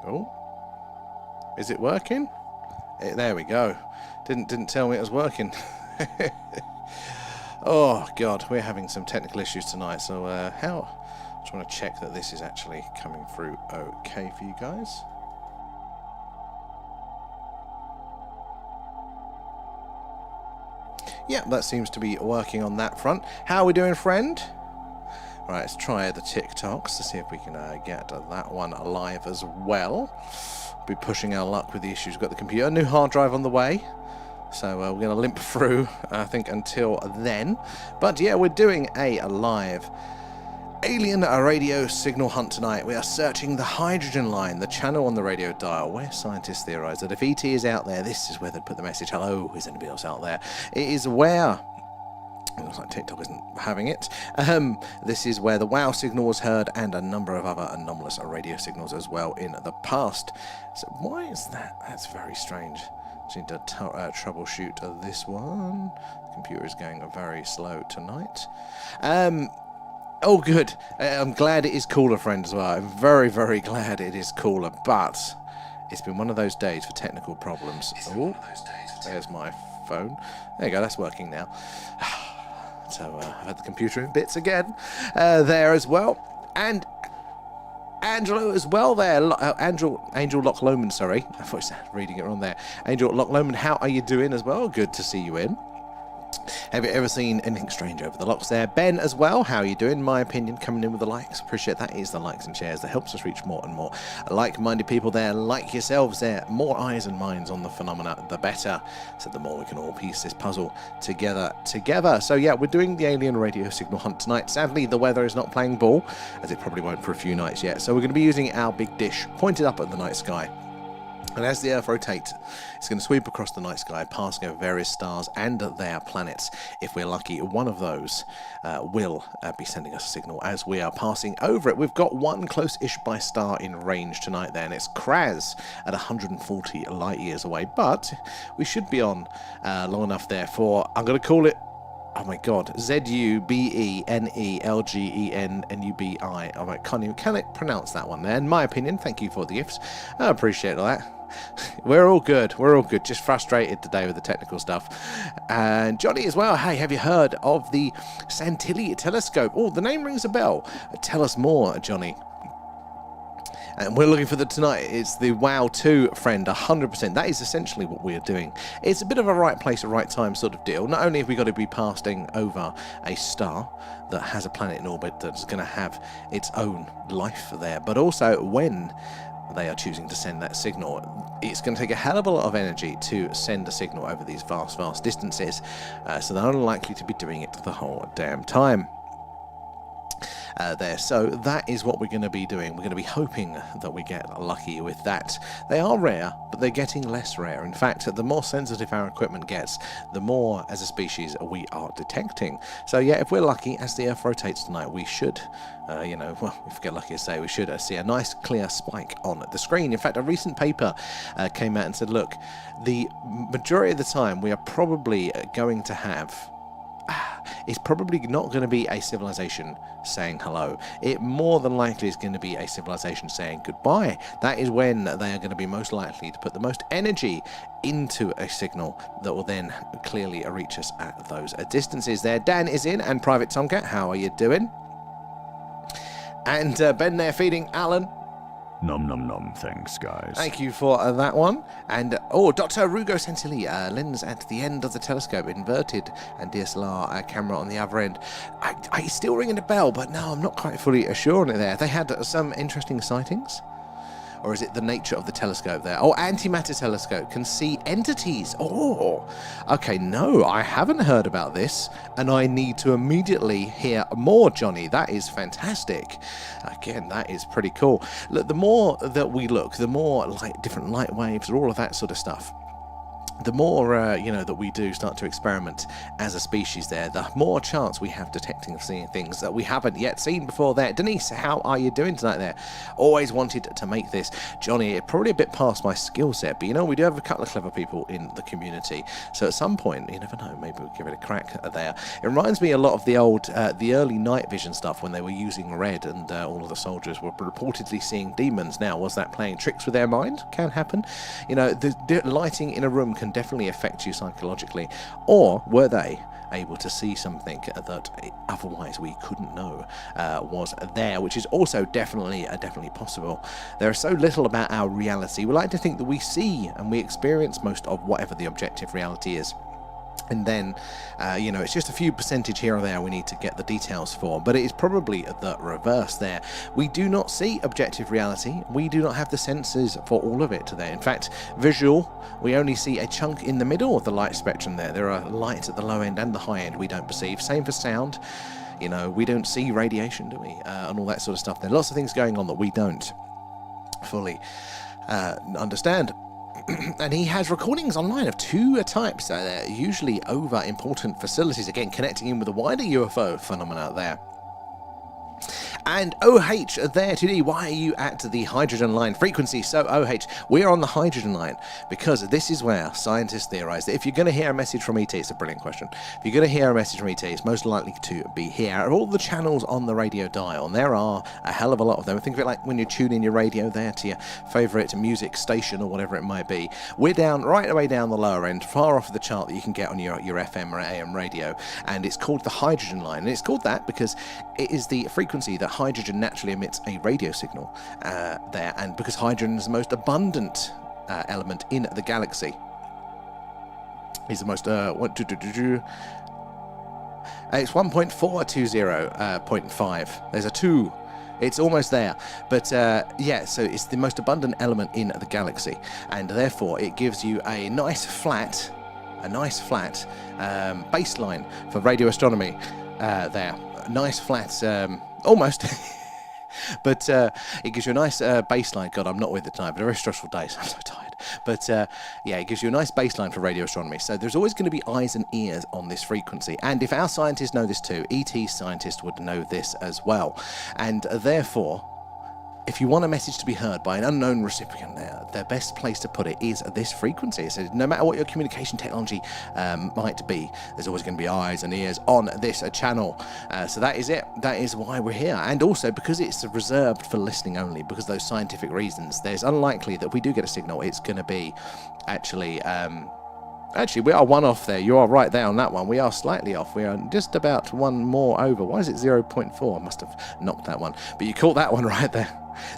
Oh, is it working? There we go. Didn't tell me it was working. Oh God, we're having some technical issues tonight. So how? I just want to check that this is actually coming through okay for you guys. Yeah, that seems to be working on that front. How are we doing, friend? Right, let's try the TikToks to see if we can get that one alive as well. Be pushing our luck with the issues. We've got the computer, new hard drive on the way. So we're going to limp through, I think, until then. But yeah, we're doing a live alien radio signal hunt tonight. We are searching the hydrogen line, the channel on the radio dial, where scientists theorize that if ET is out there, this is where they'd put the message, hello, is anybody else out there? It is where... It looks like TikTok isn't having it. This is where the WOW signal was heard and a number of other anomalous radio signals as well in the past. So why is that? That's very strange. Just need to troubleshoot this one. The computer is going very slow tonight. Oh, good. I'm glad it is cooler, friend, as well. I'm very, very glad it is cooler, but it's been one of those days for technical problems. Oh, there's my phone. There you go, that's working now. So I've had the computer in bits again there as well. And Angelo as well there. Angel Loch-Lomond, sorry. I thought I was reading it wrong there. Angel Loch-Lomond, how are you doing as well? Good to see you in. Have you ever seen anything strange over the locks there? Ben as well, how are you doing? My opinion, coming in with the likes. Appreciate that. Is the likes and shares that helps us reach more and more like-minded people there, like yourselves there. More eyes and minds on the phenomena, the better. So the more we can all piece this puzzle together. So yeah, we're doing the alien radio signal hunt tonight. Sadly, the weather is not playing ball, as it probably won't for a few nights yet. So we're going to be using our big dish pointed up at the night sky. And as the Earth rotates, it's going to sweep across the night sky, passing over various stars and their planets. If we're lucky, one of those will be sending us a signal as we are passing over it. We've got one close-ish by star in range tonight there, and it's Kraz at 140 light years away. But we should be on long enough there for, I'm going to call it, oh my God, ZUBENELGENNUBI. Oh my, can I pronounce that one there? In my opinion, thank you for the gifts. I appreciate all that. We're all good. Just frustrated today with the technical stuff. And Johnny as well. Hey, have you heard of the Santilli telescope? Oh, the name rings a bell. Tell us more, Johnny. And we're looking for tonight. It's the WOW 2, friend, 100%. That is essentially what we're doing. It's a bit of a right place at right time sort of deal. Not only have we got to be passing over a star that has a planet in orbit that's going to have its own life there, but also when they are choosing to send that signal, it's going to take a hell of a lot of energy to send a signal over these vast distances, so they're unlikely to be doing it the whole damn time. There. So that is what we're going to be doing. We're going to be hoping that we get lucky with that. They are rare, but they're getting less rare. In fact, the more sensitive our equipment gets, the more as a species we are detecting. So yeah, if we're lucky, as the Earth rotates tonight, we should, well, if we get lucky to say, we should see a nice clear spike on the screen. In fact, a recent paper came out and said, look, the majority of the time we are probably going to have it's probably not going to be a civilization saying hello. It more than likely is going to be a civilization saying goodbye. That is when they are going to be most likely to put the most energy into a signal that will then clearly reach us at those distances there. Dan is in, and Private Tomcat, how are you doing? And Ben there feeding Alan. Nom nom nom, thanks guys. Thank you for that one. And Dr. Rugo Santilli, lens at the end of the telescope, inverted, and DSLR camera on the other end. I still ringing a bell, but no, I'm not quite fully sure on it there. They had some interesting sightings. Or is it the nature of the telescope there? Oh, antimatter telescope can see entities. Oh, okay, no, I haven't heard about this, and I need to immediately hear more, Johnny. That is fantastic. Again, that is pretty cool. Look, the more that we look, the more different light waves, all of that sort of stuff the more that we do start to experiment as a species there, the more chance we have detecting seeing things that we haven't yet seen before there. Denise, how are you doing tonight there? Always wanted to make this. Johnny, probably a bit past my skill set, but we do have a couple of clever people in the community, so at some point, you never know, maybe we'll give it a crack there. It reminds me a lot of the old the early night vision stuff when they were using red and all of the soldiers were reportedly seeing demons. Now, was that playing tricks with their mind? Can happen. The lighting in a room can definitely affect you psychologically, or were they able to see something that otherwise we couldn't know was there, which is also definitely possible. There is so little about our reality. We like to think that we see and we experience most of whatever the objective reality is. And then, it's just a few percentage here or there we need to get the details for, but it is probably the reverse there. We do not see objective reality. We do not have the senses for all of it there. In fact, visual, we only see a chunk in the middle of the light spectrum there. There are lights at the low end and the high end we don't perceive. Same for sound. We don't see radiation, do we? And all that sort of stuff. There are lots of things going on that we don't fully understand. And he has recordings online of two types, usually over important facilities, again connecting in with the wider UFO phenomena there. And OH there today, why are you at the hydrogen line frequency? So OH, we are on the hydrogen line because this is where scientists theorize that if you're going to hear a message from ET, it's a brilliant question. If you're going to hear a message from ET, it's most likely to be here. Out of all the channels on the radio dial, and there are a hell of a lot of them. Think of it like when you tune in your radio there to your favorite music station or whatever it might be. We're down right away down the lower end, far off the chart that you can get on your FM or AM radio, and it's called the hydrogen line. And it's called that because it is the frequency that hydrogen naturally emits a radio signal there, and because hydrogen is the most abundant element in the galaxy. It's the most it's 1.420.5. There's a 2. It's almost there, but so it's the most abundant element in the galaxy, and therefore it gives you a nice flat baseline for radio astronomy there. Nice flat, almost. But it gives you a nice baseline. God, I'm not with it tonight, but a very stressful day, so I'm so tired. But it gives you a nice baseline for radio astronomy. So there's always going to be eyes and ears on this frequency. And if our scientists know this too, ET scientists would know this as well. And therefore, if you want a message to be heard by an unknown recipient there, the best place to put it is this frequency. So no matter what your communication technology might be, there's always going to be eyes and ears on this channel. So that is it. That is why we're here. And also because it's reserved for listening only, because of those scientific reasons, there's unlikely that if we do get a signal, it's going to be actually... Actually, we are one off there. You are right there on that one. We are slightly off. We are just about one more over. Why is it 0.4? I must have knocked that one. But you caught that one right there.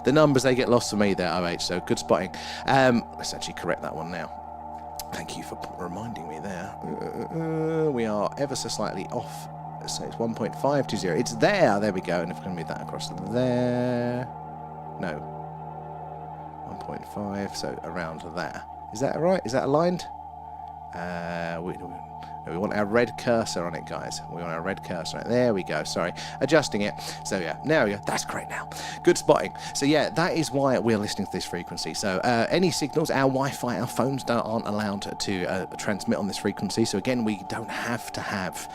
The numbers, they get lost for me there, OH, so good spotting. Let's actually correct that one now. Thank you for reminding me there. We are ever so slightly off. So it's 1.520. It's there. There we go. And if we're going to move that across there. No. 1.5. So around there. Is that right? Is that aligned? We want our red cursor on it, guys. We want our red cursor on it. There we go. Sorry. Adjusting it. So, yeah. There we go. That's great now. Good spotting. So, yeah, that is why we're listening to this frequency. So, any signals, our Wi-Fi, our phones aren't allowed to transmit on this frequency. So, again, we don't have to have...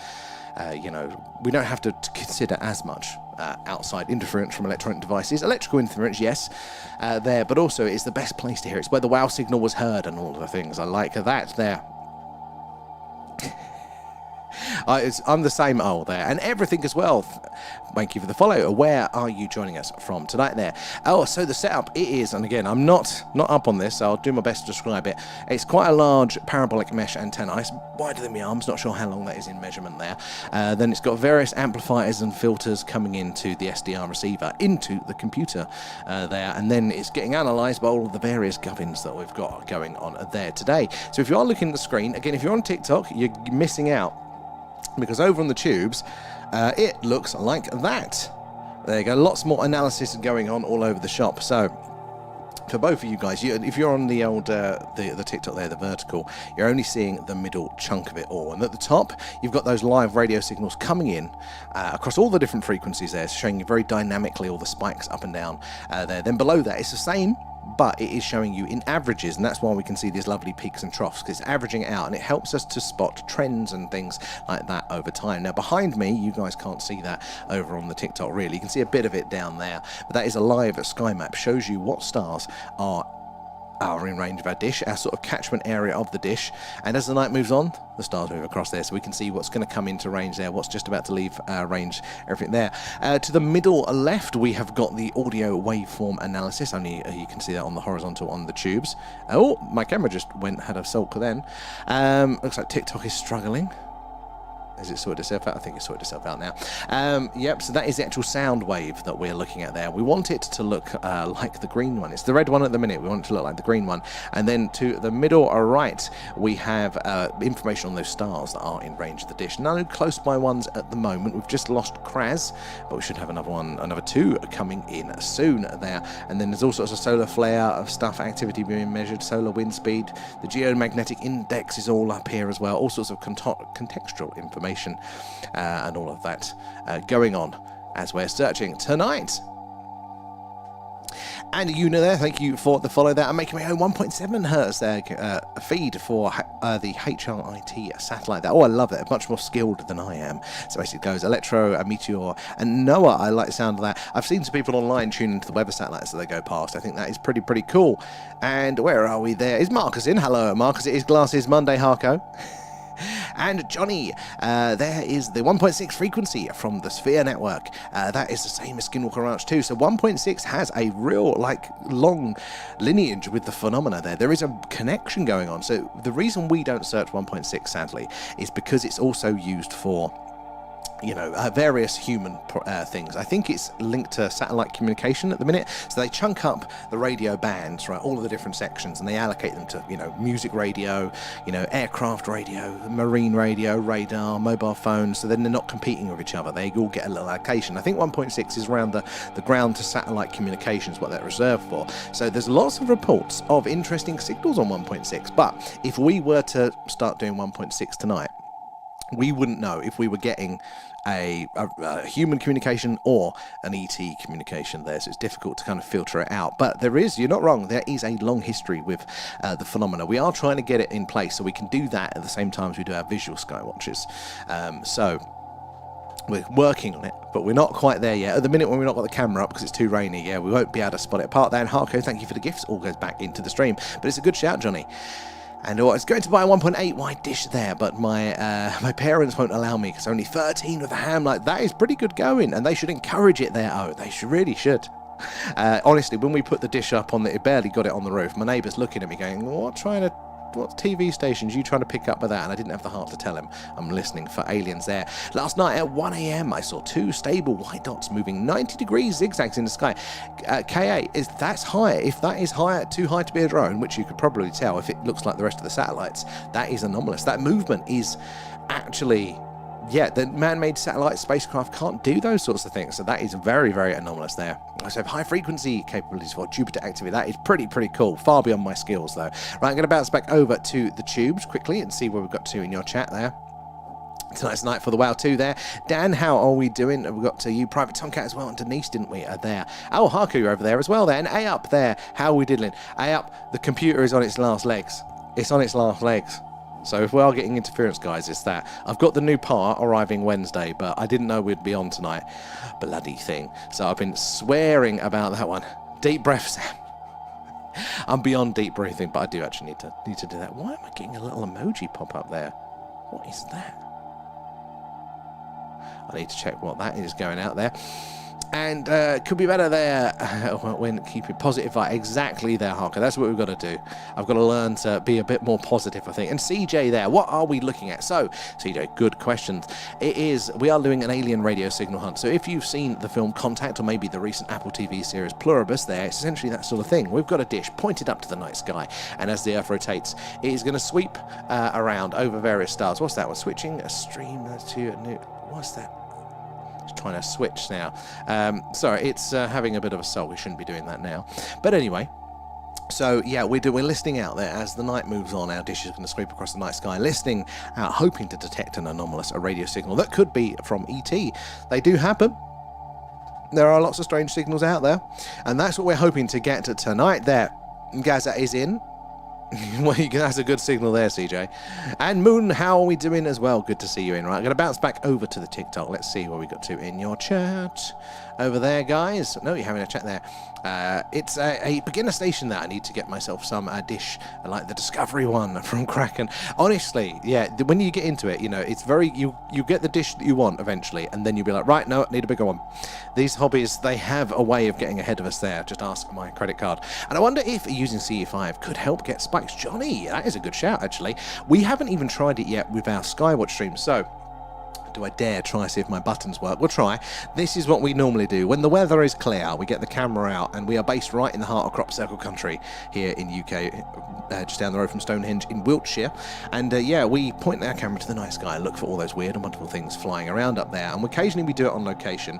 we don't have to consider as much outside interference from electronic devices. Electrical interference, yes, there, but also it's the best place to hear it. It's where the wow signal was heard and all of the things. I like that there. I'm the same old there, and everything as well. Thank you for the follow. Where are you joining us from tonight there? Oh, so the setup, it is, and again, I'm not up on this, so I'll do my best to describe it. It's quite a large parabolic mesh antenna. It's wider than my arms, not sure how long that is in measurement there. Then it's got various amplifiers and filters coming into the SDR receiver, into the computer there, and then it's getting analysed by all of the various gubbins that we've got going on there today. So if you are looking at the screen, again, if you're on TikTok, you're missing out, because over on the tubes, it looks like that. There you go, lots more analysis going on all over the shop. So for both of you guys, if you're on the old the TikTok there, the vertical, you're only seeing the middle chunk of it all, and at the top you've got those live radio signals coming in across all the different frequencies there, showing you very dynamically all the spikes up and down there. Then below that it's the same but it is showing you in averages, and that's why we can see these lovely peaks and troughs, because it's averaging it out, and it helps us to spot trends and things like that over time. Now behind me, you guys can't see that over on the TikTok really, you can see a bit of it down there, but that is a live sky map, shows you what stars are in range of our dish, our sort of catchment area of the dish, and as the night moves on, the stars move across there, so we can see what's going to come into range there, what's just about to leave range, everything there. To the middle left, we have got the audio waveform analysis, only you can see that on the horizontal on the tubes. Oh, my camera just had a sulk then. Looks like TikTok is struggling. Has it sorted itself out? I think it's sorted itself out now. Yep, so that is the actual sound wave that we're looking at there. We want it to look like the green one. It's the red one at the minute. We want it to look like the green one. And then to the middle or right, we have information on those stars that are in range of the dish. No close by ones at the moment. We've just lost Kraz, but we should have another two coming in soon there. And then there's all sorts of solar flare of stuff, activity being measured, solar wind speed. The geomagnetic index is all up here as well. All sorts of contextual information. And all of that going on as we're searching tonight. And Una there, thank you for the follow there. I'm making my own 1.7 hertz there feed for the HRIT satellite there. Oh, I love it. Much more skilled than I am. So basically it goes Electro, a Meteor, and Noah. I like the sound of that. I've seen some people online tune into the weather satellites that they go past. I think that is pretty cool. And where are we there? Is Marcus in? Hello, Marcus. It is Glasses Monday, Harco. And Johnny, there is the 1.6 frequency from the Sphere network. That is the same as Skinwalker Ranch too. So 1.6 has a real, long lineage with the phenomena there. There is a connection going on. So the reason we don't search 1.6, sadly, is because it's also used for various human things. I think it's linked to satellite communication at the minute. So they chunk up the radio bands, right, all of the different sections, and they allocate them to, music radio, aircraft radio, marine radio, radar, mobile phones. So then they're not competing with each other. They all get a little allocation. I think 1.6 is around the ground to satellite communications, what they're reserved for. So there's lots of reports of interesting signals on 1.6. But if we were to start doing 1.6 tonight, we wouldn't know if we were getting a human communication or an ET communication there, so it's difficult to kind of filter it out. But you're not wrong, there is a long history with the phenomena. We are trying to get it in place so we can do that at the same time as we do our visual sky watches. So we're working on it, but we're not quite there yet. At the minute when we've not got the camera up because it's too rainy, we won't be able to spot it apart there. And Harco, thank you for the gifts. All goes back into the stream. But it's a good shout, Johnny. And I was going to buy a 1.8 wide dish there, but my parents won't allow me because only 13 with a ham. That is pretty good going, and they should encourage it there. Oh, they really should. Honestly, when we put the dish up it barely got it on the roof. My neighbour's looking at me going, what TV stations are you trying to pick up with that? And I didn't have the heart to tell him I'm listening for aliens there. Last night at 1 a.m. I saw two stable white dots moving 90 degrees zigzags in the sky. KA, that's high. If that is too high to be a drone, which you could probably tell if it looks like the rest of the satellites, that is anomalous. That movement is actually... the man-made satellite spacecraft can't do those sorts of things, so that is very, very anomalous there. I also have high-frequency capabilities for Jupiter activity. That is pretty cool. Far beyond my skills, though. Right, I'm going to bounce back over to the tubes quickly and see where we've got to in your chat there. Tonight's night for the WoW 2 there. Dan, how are we doing? We've got you, Private Tomcat as well, and Denise, didn't we? There. Oh, Harku, you're over there as well there. And A up there. How are we diddling? A up, the computer is on its last legs. It's on its last legs. So if we are getting interference, guys, it's that. I've got the new part arriving Wednesday, but I didn't know we'd be on tonight. Bloody thing. So I've been swearing about that one. Deep breath, Sam. I'm beyond deep breathing, but I do actually need to do that. Why am I getting a little emoji pop up there? What is that? I need to check what that is going out there. And could be better there when keeping positive vibe. Exactly there, Harker. That's what we've got to do. I've got to learn to be a bit more positive, I think. And CJ there, what are we looking at? So, CJ, good questions. We are doing an alien radio signal hunt. So if you've seen the film Contact or maybe the recent Apple TV series Pluribus there, it's essentially that sort of thing. We've got a dish pointed up to the night sky, and as the Earth rotates, it is going to sweep around over various stars. What's that? We're switching a stream to a new... What's that? Trying to switch now. Sorry, it's having a bit of a soul. We shouldn't be doing that now. But anyway, so yeah, we're listening out there as the night moves on. Our dish is going to sweep across the night sky, listening out, hoping to detect an anomalous radio signal that could be from ET. They do happen. there are lots of strange signals out there, and that's what we're hoping to get tonight there. Gaza is in. Well, that's a good signal there, CJ. And Moon, how are we doing as well? Good to see you in. Right, I'm going to bounce back over to the TikTok. Let's see what we got to in your chat over there, guys. No, you're having a chat there. It's a beginner station that I need to get myself some dish like the Discovery one from Kraken. Honestly, yeah, when you get into it, you know, it's very, you get the dish that you want eventually, and then you'll be like, right, no, I need a bigger one. These hobbies, they have a way of getting ahead of us there. Just ask my credit card. And I wonder if using CE5 could help get spikes. Johnny, that is a good shout, actually. We haven't even tried it yet with our Skywatch stream, so do I dare try see if my buttons work? We'll try. This is what we normally do. When the weather is clear, we get the camera out, and we are based right in the heart of Crop Circle country here in UK, just down the road from Stonehenge in Wiltshire. And yeah, we point our camera to the night sky and look for all those weird and wonderful things flying around up there. And occasionally we do it on location.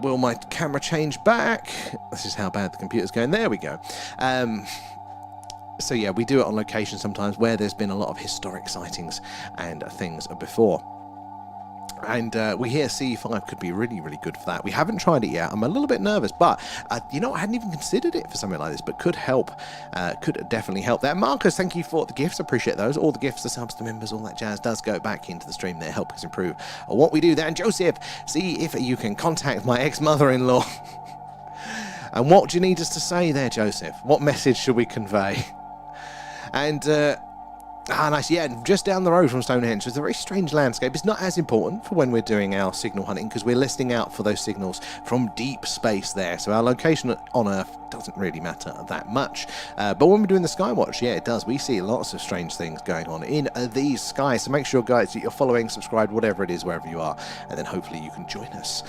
Will my camera change back? This is how bad the computer's going. There we go. So yeah, we do it on location sometimes where there's been a lot of historic sightings and things before. And we hear CE5 could be really, really good for that. We haven't tried it yet. I'm a little bit nervous, but you know, I hadn't even considered it for something like this, but could help. Could definitely help there. Marcus, thank you for the gifts. Appreciate those. All the gifts, the subs, the members, all that jazz does go back into the stream there, help us improve what we do there. And Joseph, see if you can contact my ex-mother-in-law. And what do you need us to say there, Joseph? What message should we convey? And nice, yeah, just down the road from Stonehenge. It's a very strange landscape. It's not as important for when we're doing our signal hunting because we're listening out for those signals from deep space there. So our location on Earth doesn't really matter that much. But when we're doing the Skywatch, yeah, it does. We see lots of strange things going on in these skies. So make sure, guys, that you're following, subscribed, whatever it is, wherever you are. And then hopefully you can join us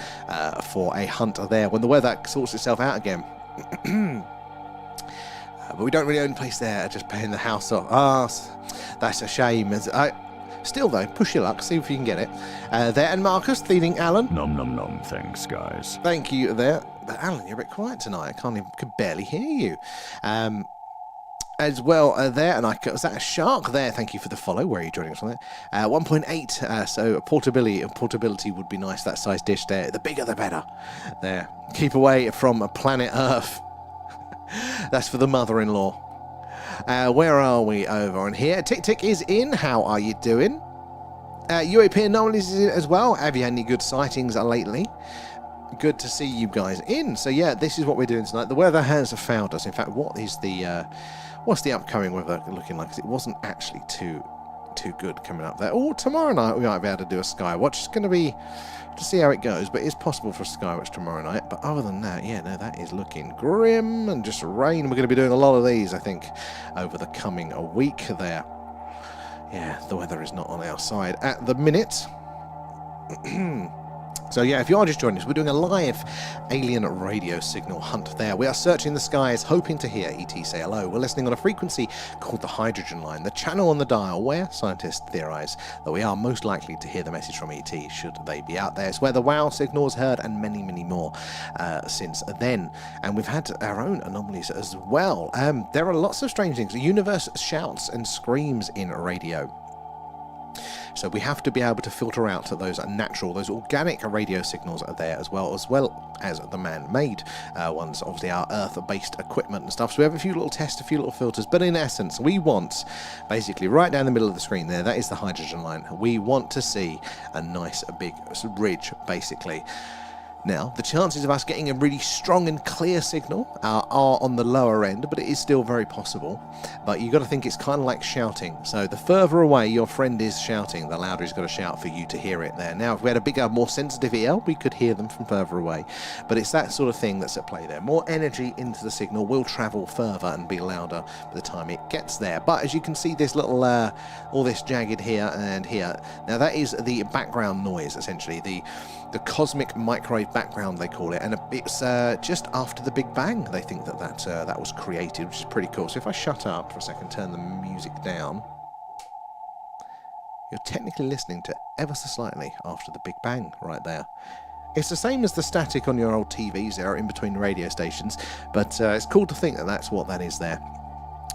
for a hunt there when the weather sorts itself out again. But we don't really own a place there, just paying the house off. That's a shame. Still, though, push your luck, see if you can get it. There, and Marcus, feeding Alan. Nom nom nom, thanks, guys. Thank you there. But Alan, you're a bit quiet tonight. I could barely hear you. As well, there, and was that a shark there? Thank you for the follow. Where are you joining us on there? 1.8, so portability would be nice, that size dish there. The bigger, the better. There. Keep away from planet Earth. That's for the mother-in-law. Where are we over on here? Tick is in. How are you doing? UAP anomalies is in as well. Have you had any good sightings lately? Good to see you guys in. So yeah, this is what we're doing tonight. The weather has failed us. In fact, what's the upcoming weather looking like? 'Cause it wasn't actually too good coming up there. Oh, tomorrow night we might be able to do a Skywatch. It's going to be to see how it goes, but it's possible for a Skywatch tomorrow night. But other than that, yeah, no, that is looking grim and just rain. We're going to be doing a lot of these, I think, over the coming week there. Yeah, the weather is not on our side at the minute. So yeah, if you are just joining us, we're doing a live alien radio signal hunt there. We are searching the skies, hoping to hear ET say hello. We're listening on a frequency called the hydrogen line, the channel on the dial where scientists theorize that we are most likely to hear the message from ET should they be out there. It's where the WOW signal is heard and many, many more since then. And we've had our own anomalies as well. There are lots of strange things. The universe shouts and screams in radio. So we have to be able to filter out those natural, those organic radio signals are there as well as the man-made ones, obviously our Earth-based equipment and stuff. So we have a few little tests, a few little filters, but in essence, we want, basically right down the middle of the screen there, that is the hydrogen line. We want to see a nice big ridge, basically. Now, the chances of us getting a really strong and clear signal are on the lower end, but it is still very possible. But you've got to think it's kind of like shouting. So the further away your friend is shouting, the louder he's got to shout for you to hear it there. Now, if we had a bigger, more sensitive ear, we could hear them from further away. But it's that sort of thing that's at play there. More energy into the signal will travel further and be louder by the time it gets there. But as you can see, this little, all this jagged here and here. Now, that is the background noise, essentially. The cosmic microwave background, they call it, and it's just after the Big Bang they think that was created, which is pretty cool. So if I shut up for a second, turn the music down, you're technically listening to ever so slightly after the Big Bang right there. It's the same as the static on your old TVs there in between radio stations, but it's cool to think that that's what that is there.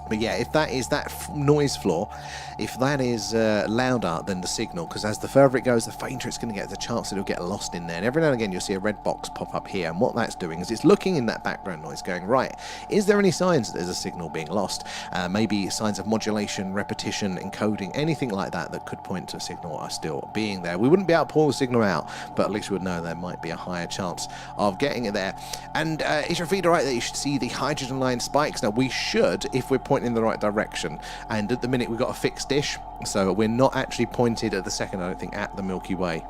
But yeah, if that is that noise floor, if that is louder than the signal, because as the further it goes, the fainter it's going to get, the chance it'll get lost in there. And every now and again, you'll see a red box pop up here. And what that's doing is it's looking in that background noise going, right, is there any signs that there's a signal being lost? Maybe signs of modulation, repetition, encoding, anything like that that could point to a signal are still being there. We wouldn't be able to pull the signal out, but at least we would know there might be a higher chance of getting it there. And is your feeder right that you should see the hydrogen line spikes? Now, we should, if we're pointing in the right direction, and at the minute we've got a fixed dish, so we're not actually pointed at the second, I don't think, at the Milky Way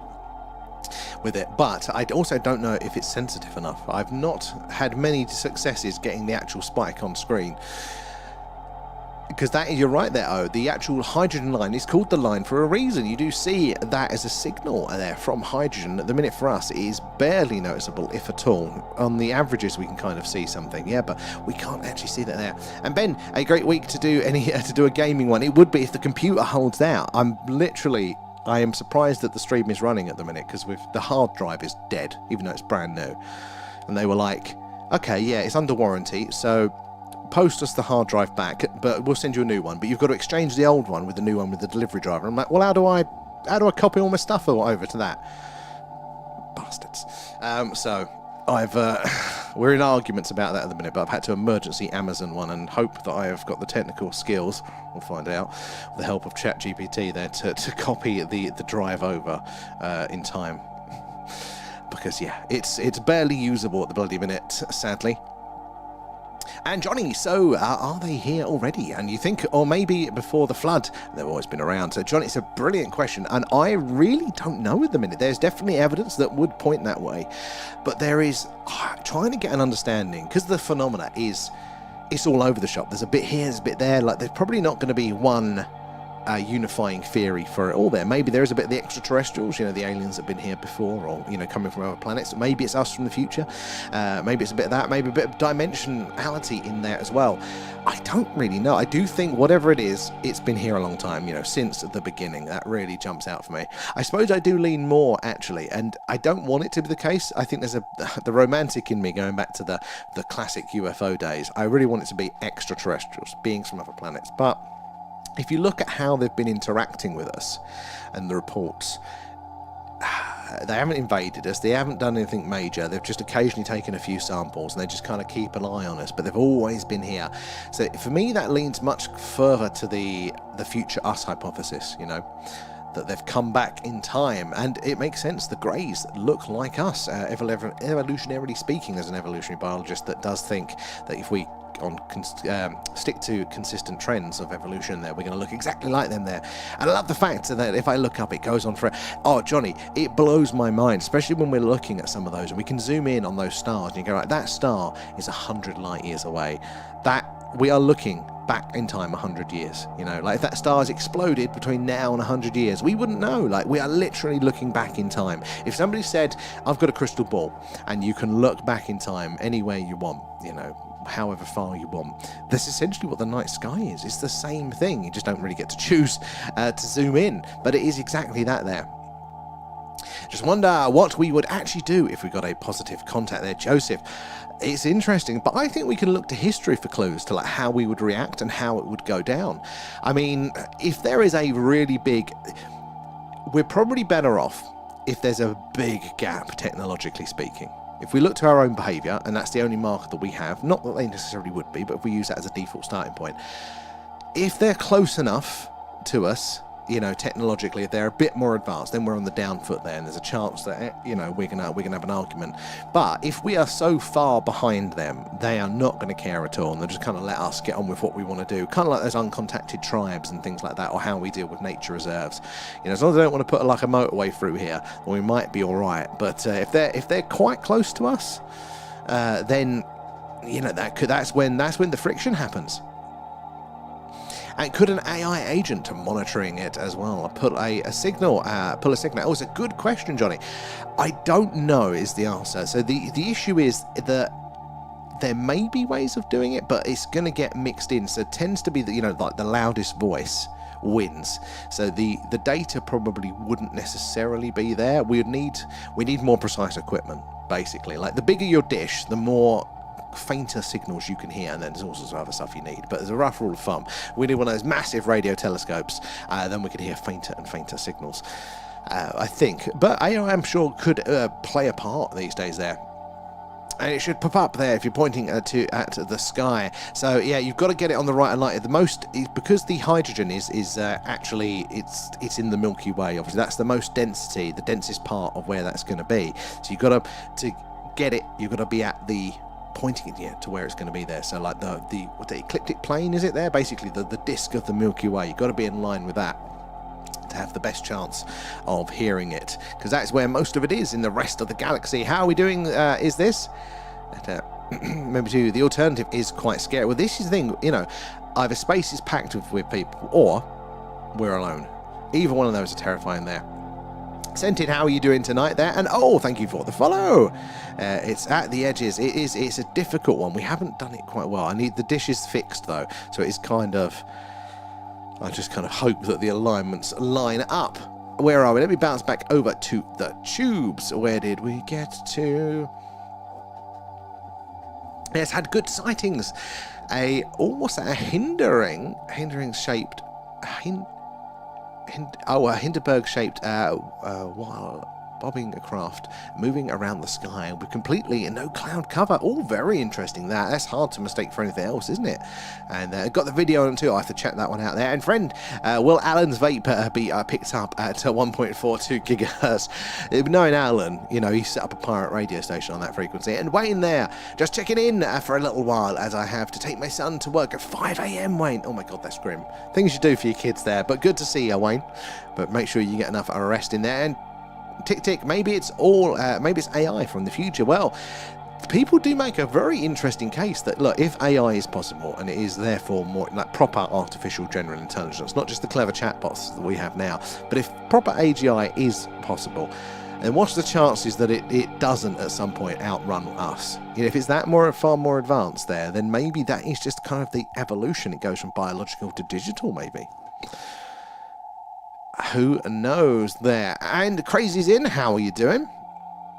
with it. But I also don't know if it's sensitive enough. I've not had many successes getting the actual spike on screen, because that is, you're right there, oh, the actual hydrogen line is called the line for a reason. You do see that as a signal there from hydrogen. At the minute for us, it is barely noticeable, if at all. On the averages, we can kind of see something, yeah, but we can't actually see that there. And Ben, a great week to do a gaming one. It would be if the computer holds out. I am surprised that the stream is running at the minute, because the hard drive is dead, even though it's brand new. And they were like, okay, yeah, it's under warranty, so post us the hard drive back, but we'll send you a new one. But you've got to exchange the old one with the new one with the delivery driver. I'm like, well, how do I copy all my stuff over to that? Bastards. So I've we're in arguments about that at the minute, but I've had to emergency Amazon one and hope that I have got the technical skills, we'll find out, with the help of ChatGPT there to copy the drive over in time. Because yeah, it's barely usable at the bloody minute, sadly. And Johnny, so are they here already? And you think, or maybe before the flood, they've always been around. So Johnny, it's a brilliant question, and I really don't know at the minute. There's definitely evidence that would point that way, but there is trying to get an understanding, because the phenomena it's all over the shop. There's a bit here, there's a bit there. Like, there's probably not going to be one unifying theory for it all there. Maybe there is a bit of the extraterrestrials, the aliens that have been here before, or coming from other planets. Maybe it's us from the future. Maybe it's a bit of that. Maybe a bit of dimensionality in there as well. I don't really know. I do think whatever it is, it's been here a long time, since the beginning. That really jumps out for me. I suppose I do lean more, actually, and I don't want it to be the case. I think there's the romantic in me going back to the classic UFO days. I really want it to be extraterrestrials, beings from other planets. But if you look at how they've been interacting with us and the reports, they haven't invaded us, they haven't done anything major, they've just occasionally taken a few samples and they just kind of keep an eye on us, but they've always been here. So for me, that leans much further to the future us hypothesis, that they've come back in time, and it makes sense. The Greys look like us, evolutionarily speaking. There's an evolutionary biologist that does think that if we stick to consistent trends of evolution there, we're going to look exactly like them there. And I love the fact that if I look up, it goes on for, oh Johnny, it blows my mind, especially when we're looking at some of those and we can zoom in on those stars and you go, right, that star is 100 light years away. That we are looking back in time 100 years, like if that star has exploded between now and 100 years, we wouldn't know. Like, we are literally looking back in time. If somebody said, I've got a crystal ball and you can look back in time anywhere you want, however far you want, that's essentially what the night sky is. It's the same thing. You just don't really get to choose to zoom in, but it is exactly that there. Just wonder what we would actually do if we got a positive contact there, Joseph. It's interesting, but I think we can look to history for clues to how we would react and how it would go down. I mean, if there is a really big, we're probably better off if there's a big gap, technologically speaking. If we look to our own behaviour, and that's the only marker that we have, not that they necessarily would be, but if we use that as a default starting point, if they're close enough to us, technologically, if they're a bit more advanced, then we're on the down foot there, and there's a chance that, we're gonna have an argument. But if we are so far behind them, they are not going to care at all, and they'll just kind of let us get on with what we want to do, kind of like those uncontacted tribes and things like that, or how we deal with nature reserves. As long as they don't want to put a motorway through here, well, we might be all right. But if they're quite close to us, then that's when the friction happens. And could an AI agent monitoring it as well pull a signal? Oh, it's a good question, Johnny. I don't know is the answer. So the issue is that there may be ways of doing it, but it's going to get mixed in. So it tends to be that, like the loudest voice wins. So the data probably wouldn't necessarily be there. We need more precise equipment, basically. Like, the bigger your dish, the more fainter signals you can hear, and then there's all sorts of other stuff you need. But as a rough rule of thumb, we need one of those massive radio telescopes, then we can hear fainter and fainter signals, I think. But AI, I'm sure, could play a part these days there. And it should pop up there if you're pointing at the sky. So yeah, you've got to get it on the right light. The most because the hydrogen is actually it's in the Milky Way. Obviously, that's the most density, the densest part of where that's going to be. So you've got to get it. You've got to be at the pointing it to where it's going to be there. So like the ecliptic plane, is it there? Basically, the disk of the Milky Way. You've got to be in line with that to have the best chance of hearing it, because that's where most of it is in the rest of the galaxy. How are we doing? Is this? Remember too, the alternative is quite scary. Well, this is the thing, you know, either space is packed with people or we're alone. Either one of those are terrifying there. Scented, how are you doing tonight there? And oh, thank you for the follow. It's at the edges. It's a difficult one. We haven't done it quite well. I need the dishes fixed though, so it's kind of, I just kind of hope that the alignments line up. Where are we? Let me bounce back over to the tubes. Where did we get to? It's had good sightings. What's that? A hindering shaped, a Hindenburg shaped bobbing craft moving around the sky with completely no cloud cover. All very interesting. That's hard to mistake for anything else, isn't it? And got the video on it too. I have to check that one out there. And friend, will Alan's vape be picked up at 1.42 gigahertz? Knowing Alan, you know, he set up a pirate radio station on that frequency. And Wayne there, just checking in for a little while as I have to take my son to work at 5 a.m. Wayne, oh my god, that's grim. Things you do for your kids there, but good to see you, Wayne. But make sure you get enough rest in there. And tick tick, maybe it's all maybe it's AI from the future. Well, people do make a very interesting case that, look, if AI is possible and it is therefore more like proper artificial general intelligence, not just the clever chatbots that we have now, but if proper AGI is possible, then what's the chances that it doesn't at some point outrun us? You know, if it's that far more advanced there, then maybe that is just kind of the evolution. It goes from biological to digital, maybe. Who knows there? And Crazy's in, how are you doing?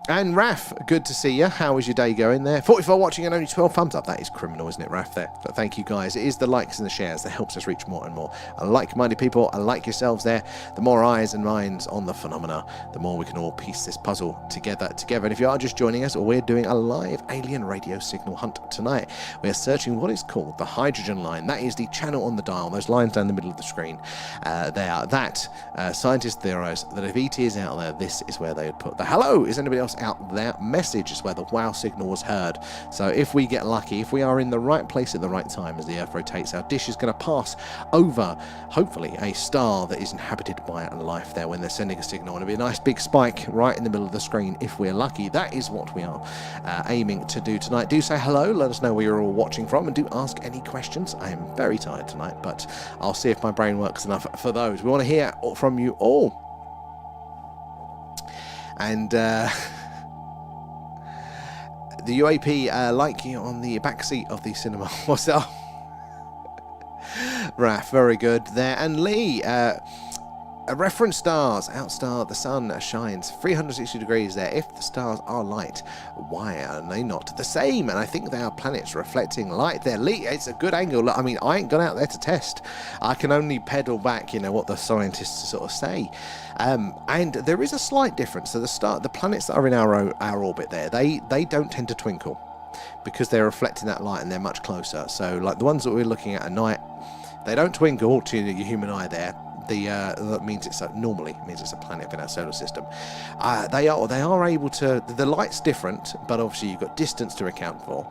And Raf, good to see you. How is your day going there? 44 watching and only 12 thumbs up. That is criminal, isn't it, Raf, there? But thank you, guys. It is the likes and the shares that helps us reach more and more like-minded people, like yourselves there. The more eyes and minds on the phenomena, the more we can all piece this puzzle together. And if you are just joining us, we're doing a live alien radio signal hunt tonight. We are searching what is called the hydrogen line. That is the channel on the dial, those lines down the middle of the screen. Scientists theorize that if ET is out there, this is where they would put the hello. Is anybody else out there? Message is where the wow signal was heard. So if we get lucky, if we are in the right place at the right time as the Earth rotates, our dish is going to pass over, hopefully, a star that is inhabited by life there when they're sending a signal. And it'll be a nice big spike right in the middle of the screen if we're lucky. That is what we are aiming to do tonight. Do say hello, let us know where you're all watching from, and do ask any questions. I am very tired tonight, but I'll see if my brain works enough for those. We want to hear from you all. And the UAP like you on the back seat of the cinema. What's up? Raf, very good there. And Lee, reference stars outstar the sun shines 360 degrees there. If the stars are light, why are they not the same? And I think they are planets reflecting light there. Lee, it's a good angle. I mean, I ain't gone out there to test. I can only pedal back, you know, what the scientists sort of say. And there is a slight difference. So the planets that are in our orbit there, they don't tend to twinkle because they're reflecting that light and they're much closer. So like the ones that we're looking at night, they don't twinkle to your human eye there. That means normally means it's a planet in our solar system. They are able to. The light's different, but obviously you've got distance to account for.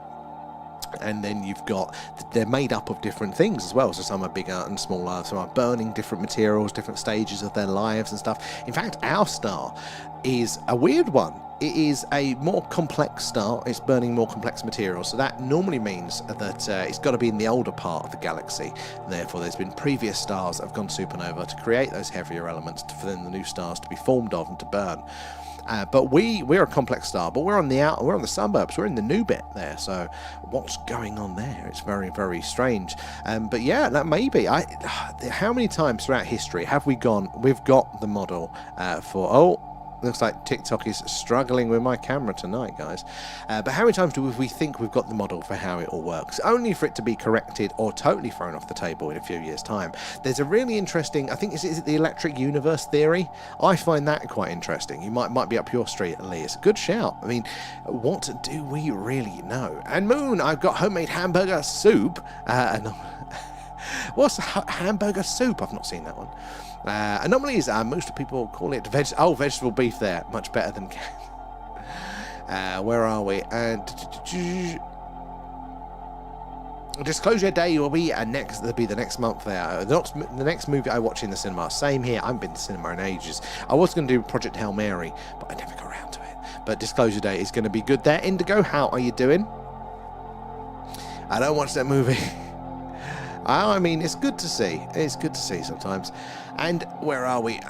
And then you've got, they're made up of different things as well. So some are bigger and smaller, some are burning different materials, different stages of their lives and stuff. In fact, our star is a weird one. It is a more complex star. It's burning more complex materials. So that normally means that it's got to be in the older part of the galaxy. And therefore, there's been previous stars that have gone supernova to create those heavier elements for then the new stars to be formed of and to burn. But we're a complex star, but we're on the suburbs, we're in the new bit there, so what's going on there? It's very, very strange. But yeah, that may be. How many times throughout history have we've got the model for, Looks like TikTok is struggling with my camera tonight, guys. But how many times do we think we've got the model for how it all works? Only for it to be corrected or totally thrown off the table in a few years' time. There's a really interesting, I think, is it the electric universe theory? I find that quite interesting. You might be up your street, Lee. It's a good shout. I mean, what do we really know? And Moon, I've got homemade hamburger soup. What's hamburger soup? I've not seen that one. Anomalies, most people call it vegetable beef there. Much better than where are we? Disclosure Day will be the next month there. The next movie I watch in the cinema. Same here. I haven't been to cinema in ages. I was going to do Project Hail Mary, but I never got around to it. But Disclosure Day is going to be good there. Indigo, how are you doing? I don't watch that movie. I mean, it's good to see. It's good to see sometimes. And where are we?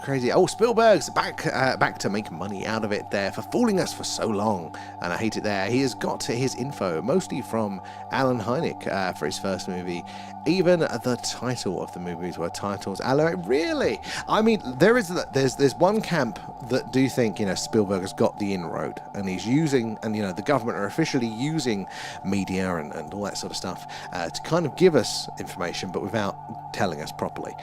Crazy. Oh, Spielberg's back to make money out of it there for fooling us for so long, and I hate it there. He has got his info mostly from Alan Hynek for his first movie. Even the title of the movies were titles. Really? I mean, there's one camp that do think, you know, Spielberg has got the inroad, and he's using, and you know, the government are officially using media and all that sort of stuff to kind of give us information, but without telling us properly.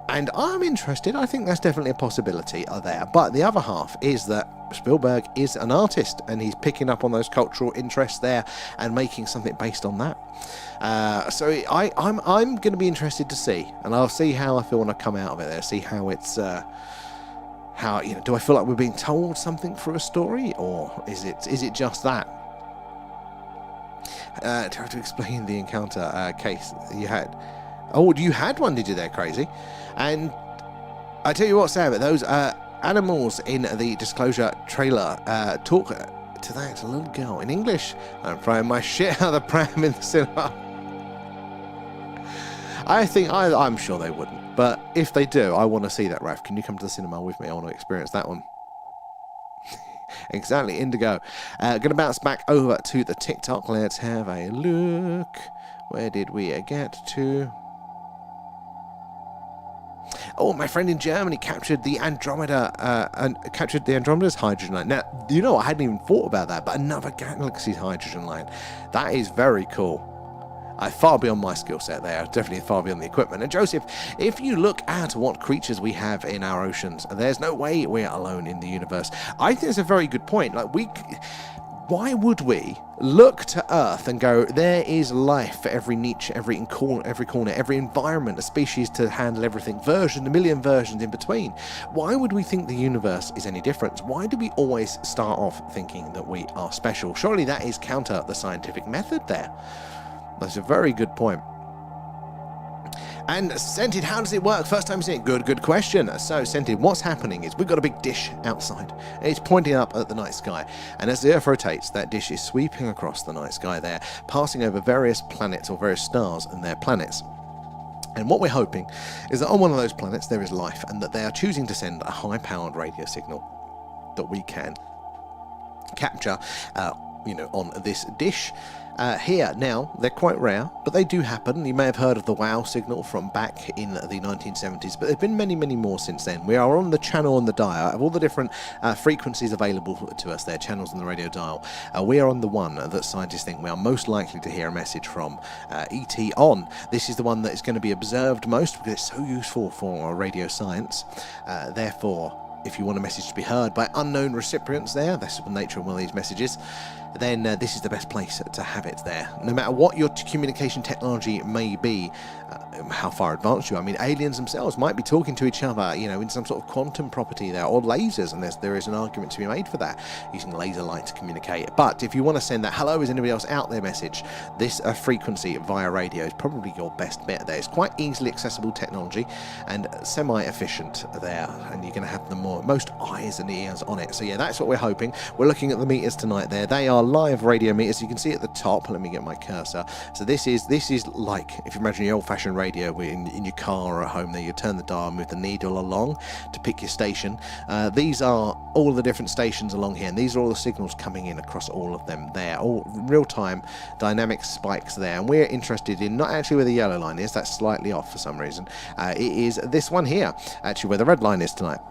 And I'm interested. I think that's definitely a possibility there. But the other half is that Spielberg is an artist, and he's picking up on those cultural interests there and making something based on that. So I'm going to be interested to see, and I'll see how I feel when I come out of it there. See how it's how, you know, do I feel like we're being told something through a story, or is it just that? To explain the encounter case you had. Oh, you had one, did you there, Crazy? And I tell you what, Sam, those animals in the Disclosure trailer talk to that little girl in English. I'm throwing my shit out of the pram in the cinema. I'm sure they wouldn't, but if they do, I want to see that, Raf. Can you come to the cinema with me? I want to experience that one. Exactly, Indigo. Going to bounce back over to the TikTok. Let's have a look. Where did we get to? Oh, my friend in Germany captured the Andromeda and captured the Andromeda's hydrogen line. Now, you know, I hadn't even thought about that, but another galaxy's hydrogen line. That is very cool. Far beyond my skill set there, definitely far beyond the equipment. And Joseph, if you look at what creatures we have in our oceans, there's no way we're alone in the universe. I think it's a very good point. Like, why would we look to Earth and go, there is life for every niche, every corner, every environment, a species to handle everything, a million versions in between? Why would we think the universe is any different? Why do we always start off thinking that we are special? Surely that is counter the scientific method there. That's a very good point. And Scented, how does it work? First time seeing it. Good question. So, Scented, what's happening is we've got a big dish outside. It's pointing up at the night sky. And as the Earth rotates, that dish is sweeping across the night sky there, passing over various planets or various stars and their planets. And what we're hoping is that on one of those planets there is life, and that they are choosing to send a high-powered radio signal that we can capture, on this dish. Here, now, they're quite rare, but they do happen. You may have heard of the WOW signal from back in the 1970s, but there have been many, many more since then. We are on the channel on the dial. Of all the different frequencies available to us there, channels on the radio dial, we are on the one that scientists think we are most likely to hear a message from ET on. This is the one that is going to be observed most because it's so useful for radio science. Therefore, if you want a message to be heard by unknown recipients there, that's the nature of one of these messages, then this is the best place to have it there. No matter what your communication technology may be, how far advanced you are. I mean, aliens themselves might be talking to each other, in some sort of quantum property there, or lasers, and there is an argument to be made for that, using laser light to communicate. But if you want to send that hello, is anybody else out there message, this frequency via radio is probably your best bet there. It's quite easily accessible technology and semi-efficient there, and you're going to have the most eyes and ears on it. So yeah, that's what we're hoping. We're looking at the meters tonight there. They are live radio meters. You can see at the top, let me get my cursor. So this is like, if you imagine your old-fashioned radio in your car or at home there, you turn the dial, move the needle along to pick your station. These are all the different stations along here, and these are all the signals coming in across all of them there, all real-time dynamic spikes there. And we're interested in not actually where the yellow line is, that's slightly off for some reason. It is this one here, actually, where the red line is tonight.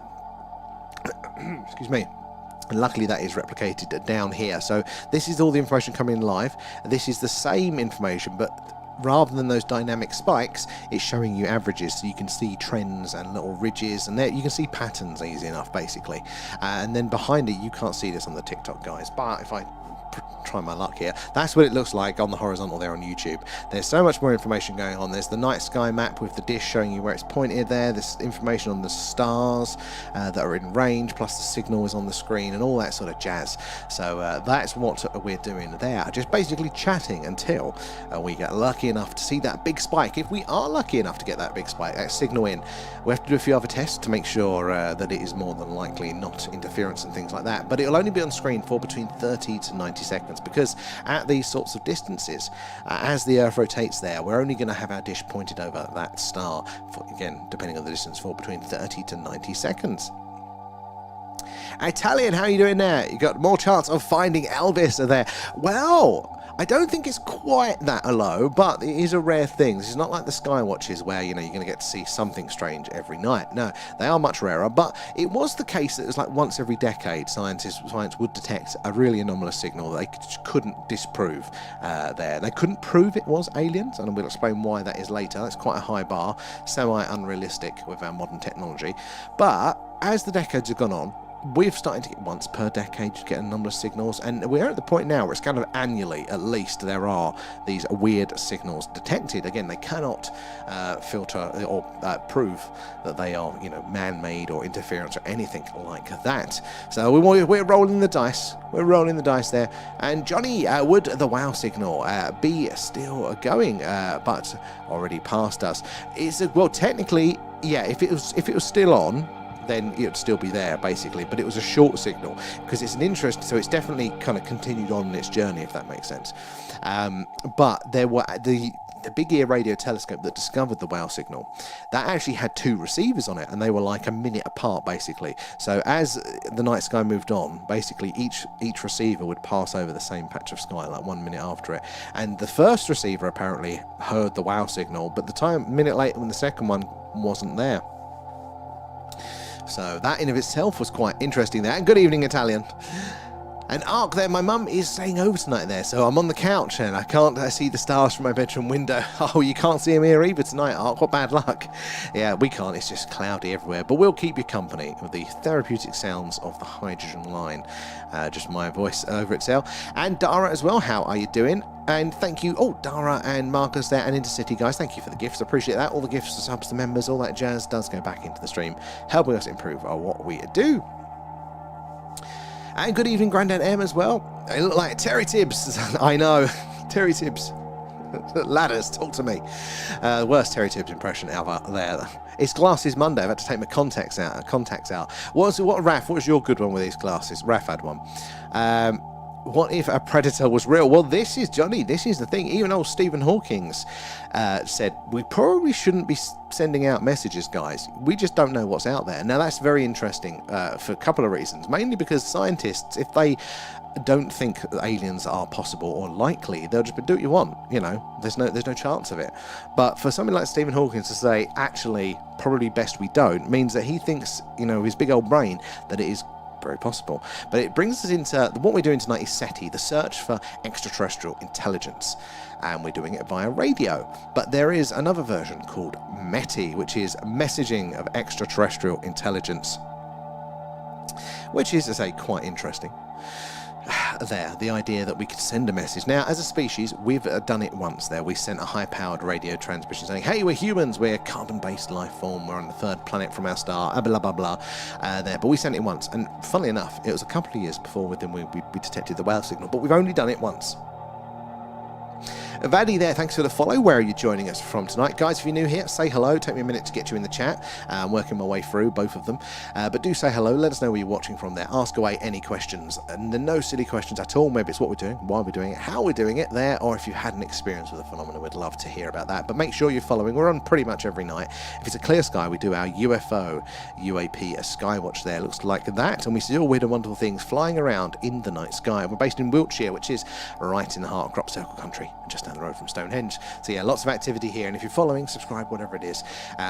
Excuse me. And luckily that is replicated down here. So this is all the information coming in live. This is the same information, but rather than those dynamic spikes, it's showing you averages, so you can see trends and little ridges, and there you can see patterns easy enough, basically. And then behind it, you can't see this on the TikTok, guys, but if I try my luck here, that's what it looks like on the horizontal there on YouTube. There's so much more information going on. There's the night sky map with the dish showing you where it's pointed there. There's information on the stars that are in range, plus the signal is on the screen and all that sort of jazz. So that's what we're doing there, just basically chatting until we get lucky enough to see that big spike. If we are lucky enough to get that big spike, that signal in, we have to do a few other tests to make sure that it is more than likely not interference and things like that, but it'll only be on screen for between 30 to 90 seconds, because at these sorts of distances, as the Earth rotates there, we're only going to have our dish pointed over that star for, again, depending on the distance, for between 30 to 90 seconds. Italian, how are you doing there? You got more chance of finding Elvis there. Well, I don't think it's quite that low, but it is a rare thing. This is not like the sky watches where, you know, you're going to get to see something strange every night. No, they are much rarer, but it was the case that it was like once every decade science would detect a really anomalous signal that they couldn't disprove there. They couldn't prove it was aliens, and we'll explain why that is later. That's quite a high bar, semi-unrealistic with our modern technology. But as the decades have gone on, we've started to get once per decade to get anomalous signals, and we're at the point now where it's kind of annually, at least, there are these weird signals detected. Again, they cannot filter or prove that they are, you know, man-made or interference or anything like that. So we're rolling the dice. We're rolling the dice there. And Johnny, would the wow signal be still going, but already past us? Well, technically, yeah. If it was still on, then it would still be there, basically, but it was a short signal because it's an interest, so it's definitely kind of continued on in its journey, if that makes sense. But there were the big ear radio telescope that discovered the wow signal, that actually had two receivers on it, and they were like a minute apart, basically. So as the night sky moved on, basically each receiver would pass over the same patch of sky like 1 minute after it, and the first receiver apparently heard the wow signal, but a minute later when the second one wasn't there. So that in of itself was quite interesting there. And good evening, Italian. And Ark there, my mum is staying over tonight there, so I'm on the couch and I can't see the stars from my bedroom window. Oh, you can't see them here either tonight, Ark. What bad luck. Yeah, we can't. It's just cloudy everywhere. But we'll keep you company with the therapeutic sounds of the hydrogen line. Just my voice over itself. And Dara as well, how are you doing? And thank you, Dara and Marcus there, and Intercity guys, thank you for the gifts, I appreciate that. All the gifts, the subs, the members, all that jazz does go back into the stream, helping us improve what we do. And good evening, Grandad M as well. They look like Terry Tibbs. I know, Terry Tibbs. Ladders, talk to me. Worst Terry Tibbs impression ever there. It's Glasses Monday. I've had to take my contacts out. Raph, what was your good one with these glasses? Raph had one. What if a predator was real? Well, this is Johnny. This is the thing. Even old Stephen Hawking's said we probably shouldn't be sending out messages, guys. We just don't know what's out there. Now, that's very interesting for a couple of reasons. Mainly because scientists, if they don't think that aliens are possible or likely, they'll just do what you want. You know, there's no chance of it. But for somebody like Stephen Hawking to say, actually, probably best we don't, means that he thinks, you know, his big old brain, that it is very possible. But it brings us into what we're doing tonight is SETI, the search for extraterrestrial intelligence, and we're doing it via radio. But there is another version called METI, which is messaging of extraterrestrial intelligence, which is, to say, quite interesting. There, the idea that we could send a message. Now, as a species, we've done it once there. We sent a high-powered radio transmission saying, hey, we're humans, we're a carbon-based life form, we're on the third planet from our star, blah, blah, blah, there. But we sent it once, and funnily enough, it was a couple of years before we detected the whale signal, but we've only done it once. Vaddy there, thanks for the follow. Where are you joining us from tonight? Guys, if you're new here, say hello. Take me a minute to get you in the chat. I'm working my way through both of them. But do say hello. Let us know where you're watching from there. Ask away any questions. And no silly questions at all. Maybe it's what we're doing, why we're doing it, how we're doing it there, or if you've had an experience with the phenomenon, we'd love to hear about that. But make sure you're following. We're on pretty much every night. If it's a clear sky, we do our UFO, UAP, a skywatch there. Looks like that. And we see all weird and wonderful things flying around in the night sky. We're based in Wiltshire, which is right in the heart of crop circle country, just just down the road from Stonehenge. So yeah, lots of activity here, and if you're following, subscribe, whatever it is,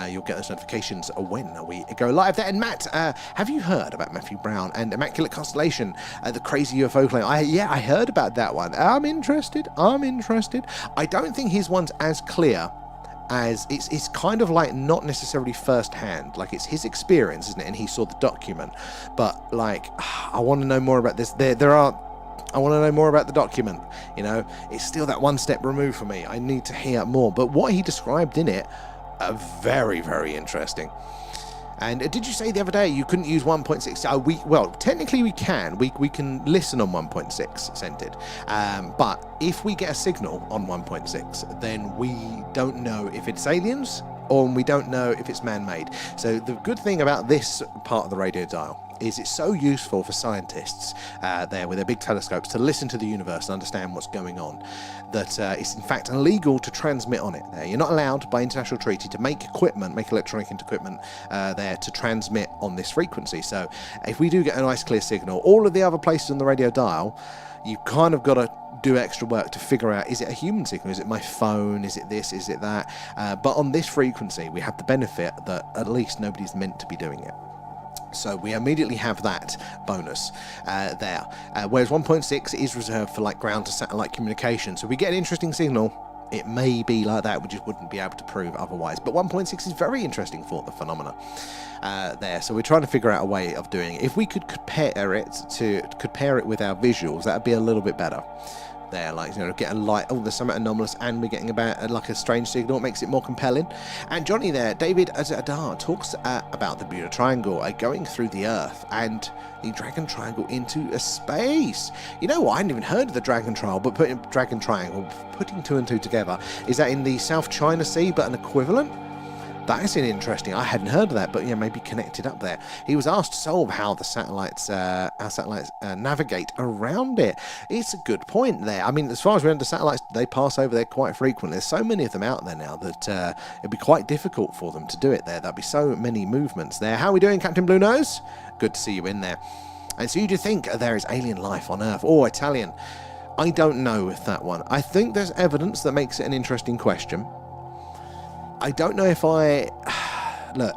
you'll get those notifications when we go live there. And Matt, have you heard about Matthew Brown and Immaculate Constellation, the crazy UFO claim? I heard about that one. I'm interested. I don't think his one's as clear as it's kind of like not necessarily first hand, like it's his experience, isn't it? And he saw the document, but like I want to know more about this. I want to know more about the document. You know, it's still that one step removed for me. I need to hear more. But what he described in it, very, very interesting. And did you say the other day you couldn't use 1.6? Well, technically we can. We can listen on 1.6 scented. But if we get a signal on 1.6, then we don't know if it's aliens or we don't know if it's man-made. So the good thing about this part of the radio dial is it's so useful for scientists there with their big telescopes to listen to the universe and understand what's going on, that it's in fact illegal to transmit on it there. You're not allowed by international treaty to make electronic equipment there to transmit on this frequency. So if we do get a nice clear signal, all of the other places on the radio dial, you kind of got to do extra work to figure out, is it a human signal, is it my phone, is it this, is it that? But on this frequency we have the benefit that at least nobody's meant to be doing it. So we immediately have that bonus there. Whereas 1.6 is reserved for like ground to satellite communication. So if we get an interesting signal, it may be like that. We just wouldn't be able to prove otherwise. But 1.6 is very interesting for the phenomena there. So we're trying to figure out a way of doing it. If we could compare it with our visuals, that'd be a little bit better. There, like, you know, get a light, oh, there's something anomalous, and we're getting about like a strange signal. It makes it more compelling. And Johnny there, David Adar, talks about the Bermuda Triangle going through the Earth and the Dragon Triangle into a space. You know what? I hadn't even heard of the Dragon Triangle, but putting two and two together, is that in the South China Sea, but an equivalent? That is interesting. I hadn't heard of that, but yeah, maybe connected up there. He was asked to solve how the satellites, navigate around it. It's a good point there. I mean, as far as we know, the satellites, they pass over there quite frequently. There's so many of them out there now that it'd be quite difficult for them to do it there. There'd be so many movements there. How are we doing, Captain Blue Nose? Good to see you in there. And so you do think there is alien life on Earth? Or Italian? I don't know with that one. I think there's evidence that makes it an interesting question. I don't know if look,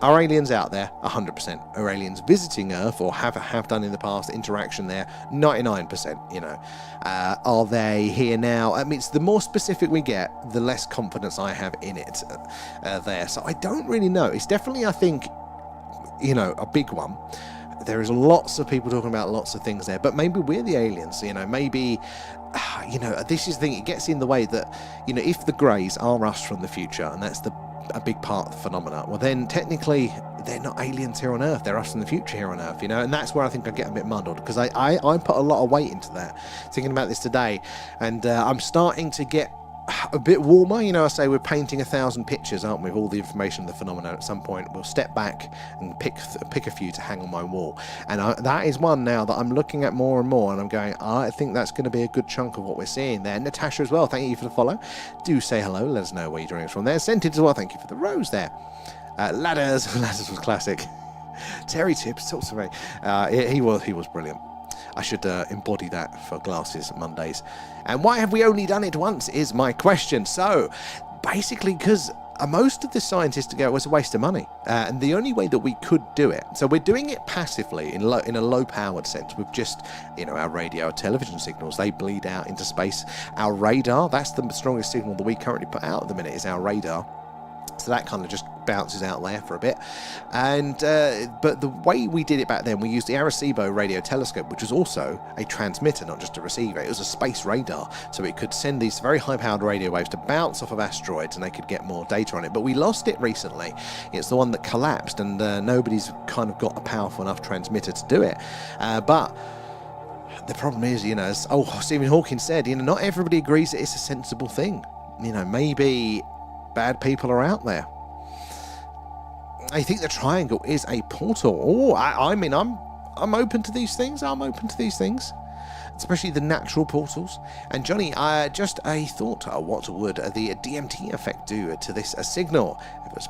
are aliens out there? 100%. Are aliens visiting Earth or have done in the past, interaction there? 99%, you know. Are they here now? I mean, it's the more specific we get, the less confidence I have in it there. So I don't really know. It's definitely, I think, you know, a big one. There is lots of people talking about lots of things there, but maybe we're the aliens, you know, maybe, you know, this is the thing, it gets in the way that, you know, if the Greys are us from the future, and that's a big part of the phenomena, well then technically they're not aliens here on Earth, they're us in the future here on Earth, you know, and that's where I think I get a bit muddled, because I put a lot of weight into that, thinking about this today, and I'm starting to get a bit warmer. You know, I say we're painting 1,000 pictures, aren't we, of all the information of the phenomenon. At some point we'll step back and pick a few to hang on my wall, and that is one now that I'm looking at more and more, and I'm going, I think that's going to be a good chunk of what we're seeing there. Natasha as well, thank you for the follow. Do say hello, let us know where you're joining us from there. Scented as well, thank you for the rose there. Ladders was classic. Terry Tips talks to me. He was brilliant. I should embody that for Glasses Mondays. And why have we only done it once is my question. So, basically, because most of the scientists go, it was a waste of money. And the only way that we could do it, so we're doing it passively in a low-powered sense with just, you know, our radio, our television signals. They bleed out into space. Our radar, that's the strongest signal that we currently put out at the minute, is our radar. So that kind of just bounces out there for a bit. And but the way we did it back then, we used the Arecibo radio telescope, which was also a transmitter, not just a receiver. It was a space radar, so it could send these very high-powered radio waves to bounce off of asteroids, and they could get more data on it. But we lost it recently. It's the one that collapsed, and nobody's kind of got a powerful enough transmitter to do it. But the problem is, you know, as Stephen Hawking said, you know, not everybody agrees that it's a sensible thing. You know, maybe bad people are out there. I think the triangle is a portal. Oh, I mean, I'm open to these things. I'm open to these things, especially the natural portals. And Johnny, just a thought. What would the DMT effect do to this signal? If it was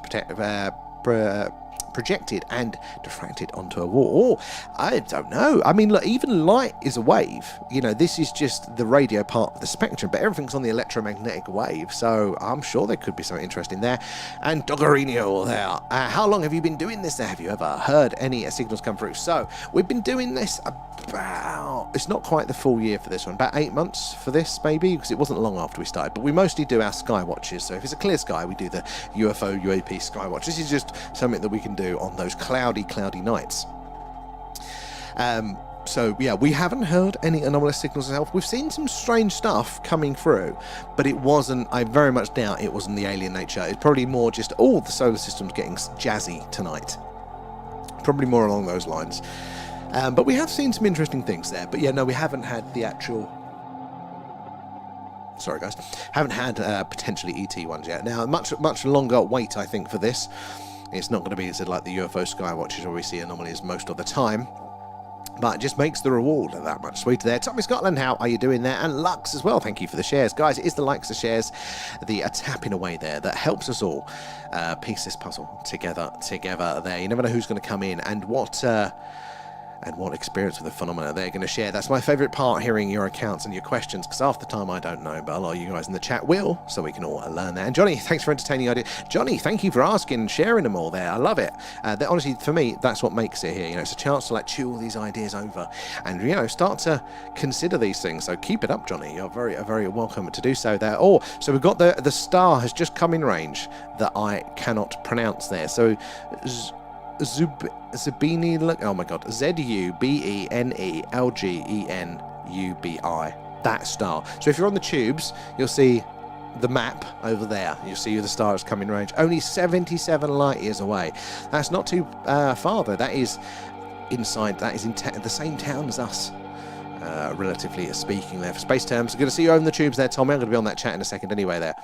projected and diffracted onto a wall. Or, I don't know. I mean, look, even light is a wave. You know, this is just the radio part of the spectrum, but everything's on the electromagnetic wave, so I'm sure there could be something interesting there. And Doggerino there. How long have you been doing this there? Have you ever heard any signals come through? So, we've been doing this about, it's not quite the full year for this one, about 8 months for this maybe, because it wasn't long after we started, but we mostly do our sky watches. So if it's a clear sky, we do the UFO UAP sky watch. This is just something that we can do on those cloudy nights. So yeah, we haven't heard any anomalous signals ourselves. We've seen some strange stuff coming through, but it wasn't, I very much doubt it wasn't the alien nature. It's probably more just, the solar system's getting jazzy tonight. Probably more along those lines. But we have seen some interesting things there. But yeah, no, we haven't had the actual... Sorry, guys. Haven't had potentially ET ones yet. Now, much longer wait, I think, for this. It's not going to be like the UFO sky watches where we see anomalies most of the time. But it just makes the reward that much sweeter there. Tommy Scotland, how are you doing there? And Lux as well, thank you for the shares. Guys, it is the likes, the shares, the tapping away there that helps us all piece this puzzle together there. You never know who's going to come in and what experience with the phenomena they're going to share. That's my favourite part, hearing your accounts and your questions, because half the time I don't know, but a lot of you guys in the chat will, so we can all learn that. And Johnny, thanks for entertaining the idea. Johnny, thank you for asking and sharing them all there. I love it. Honestly, for me, that's what makes it here. You know, it's a chance to like chew all these ideas over and, you know, start to consider these things. So keep it up, Johnny. You're very welcome to do so there. Oh, so we've got the star has just come in range that I cannot pronounce there. So Zubini, look, oh my god, Zubenelgenubi, that star. So if you're on the tubes, you'll see the map over there. You'll see the star is coming in range. Only 77 light years away. That's not too far though. That is inside, that is in the same town as us. Relatively speaking there for space terms. Good to see you over the tubes there, Tommy. I'm going to be on that chat in a second anyway there.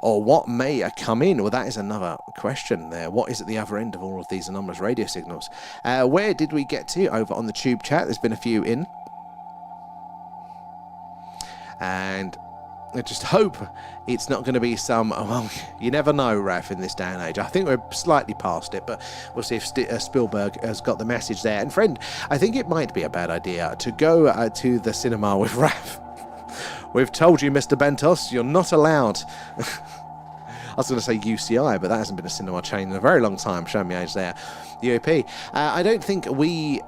Or what may come in? Well, that is another question there. What is at the other end of all of these anomalous radio signals? Where did we get to? Over on the tube chat, there's been a few in. And I just hope it's not going to be some, well, you never know, Raf, in this day and age. I think we're slightly past it, but we'll see if Spielberg has got the message there. And friend, I think it might be a bad idea to go to the cinema with Raf. We've told you, Mr. Bentos, you're not allowed. I was going to say UCI, but that hasn't been a cinema chain in a very long time. Showing me age there. UAP. I don't think we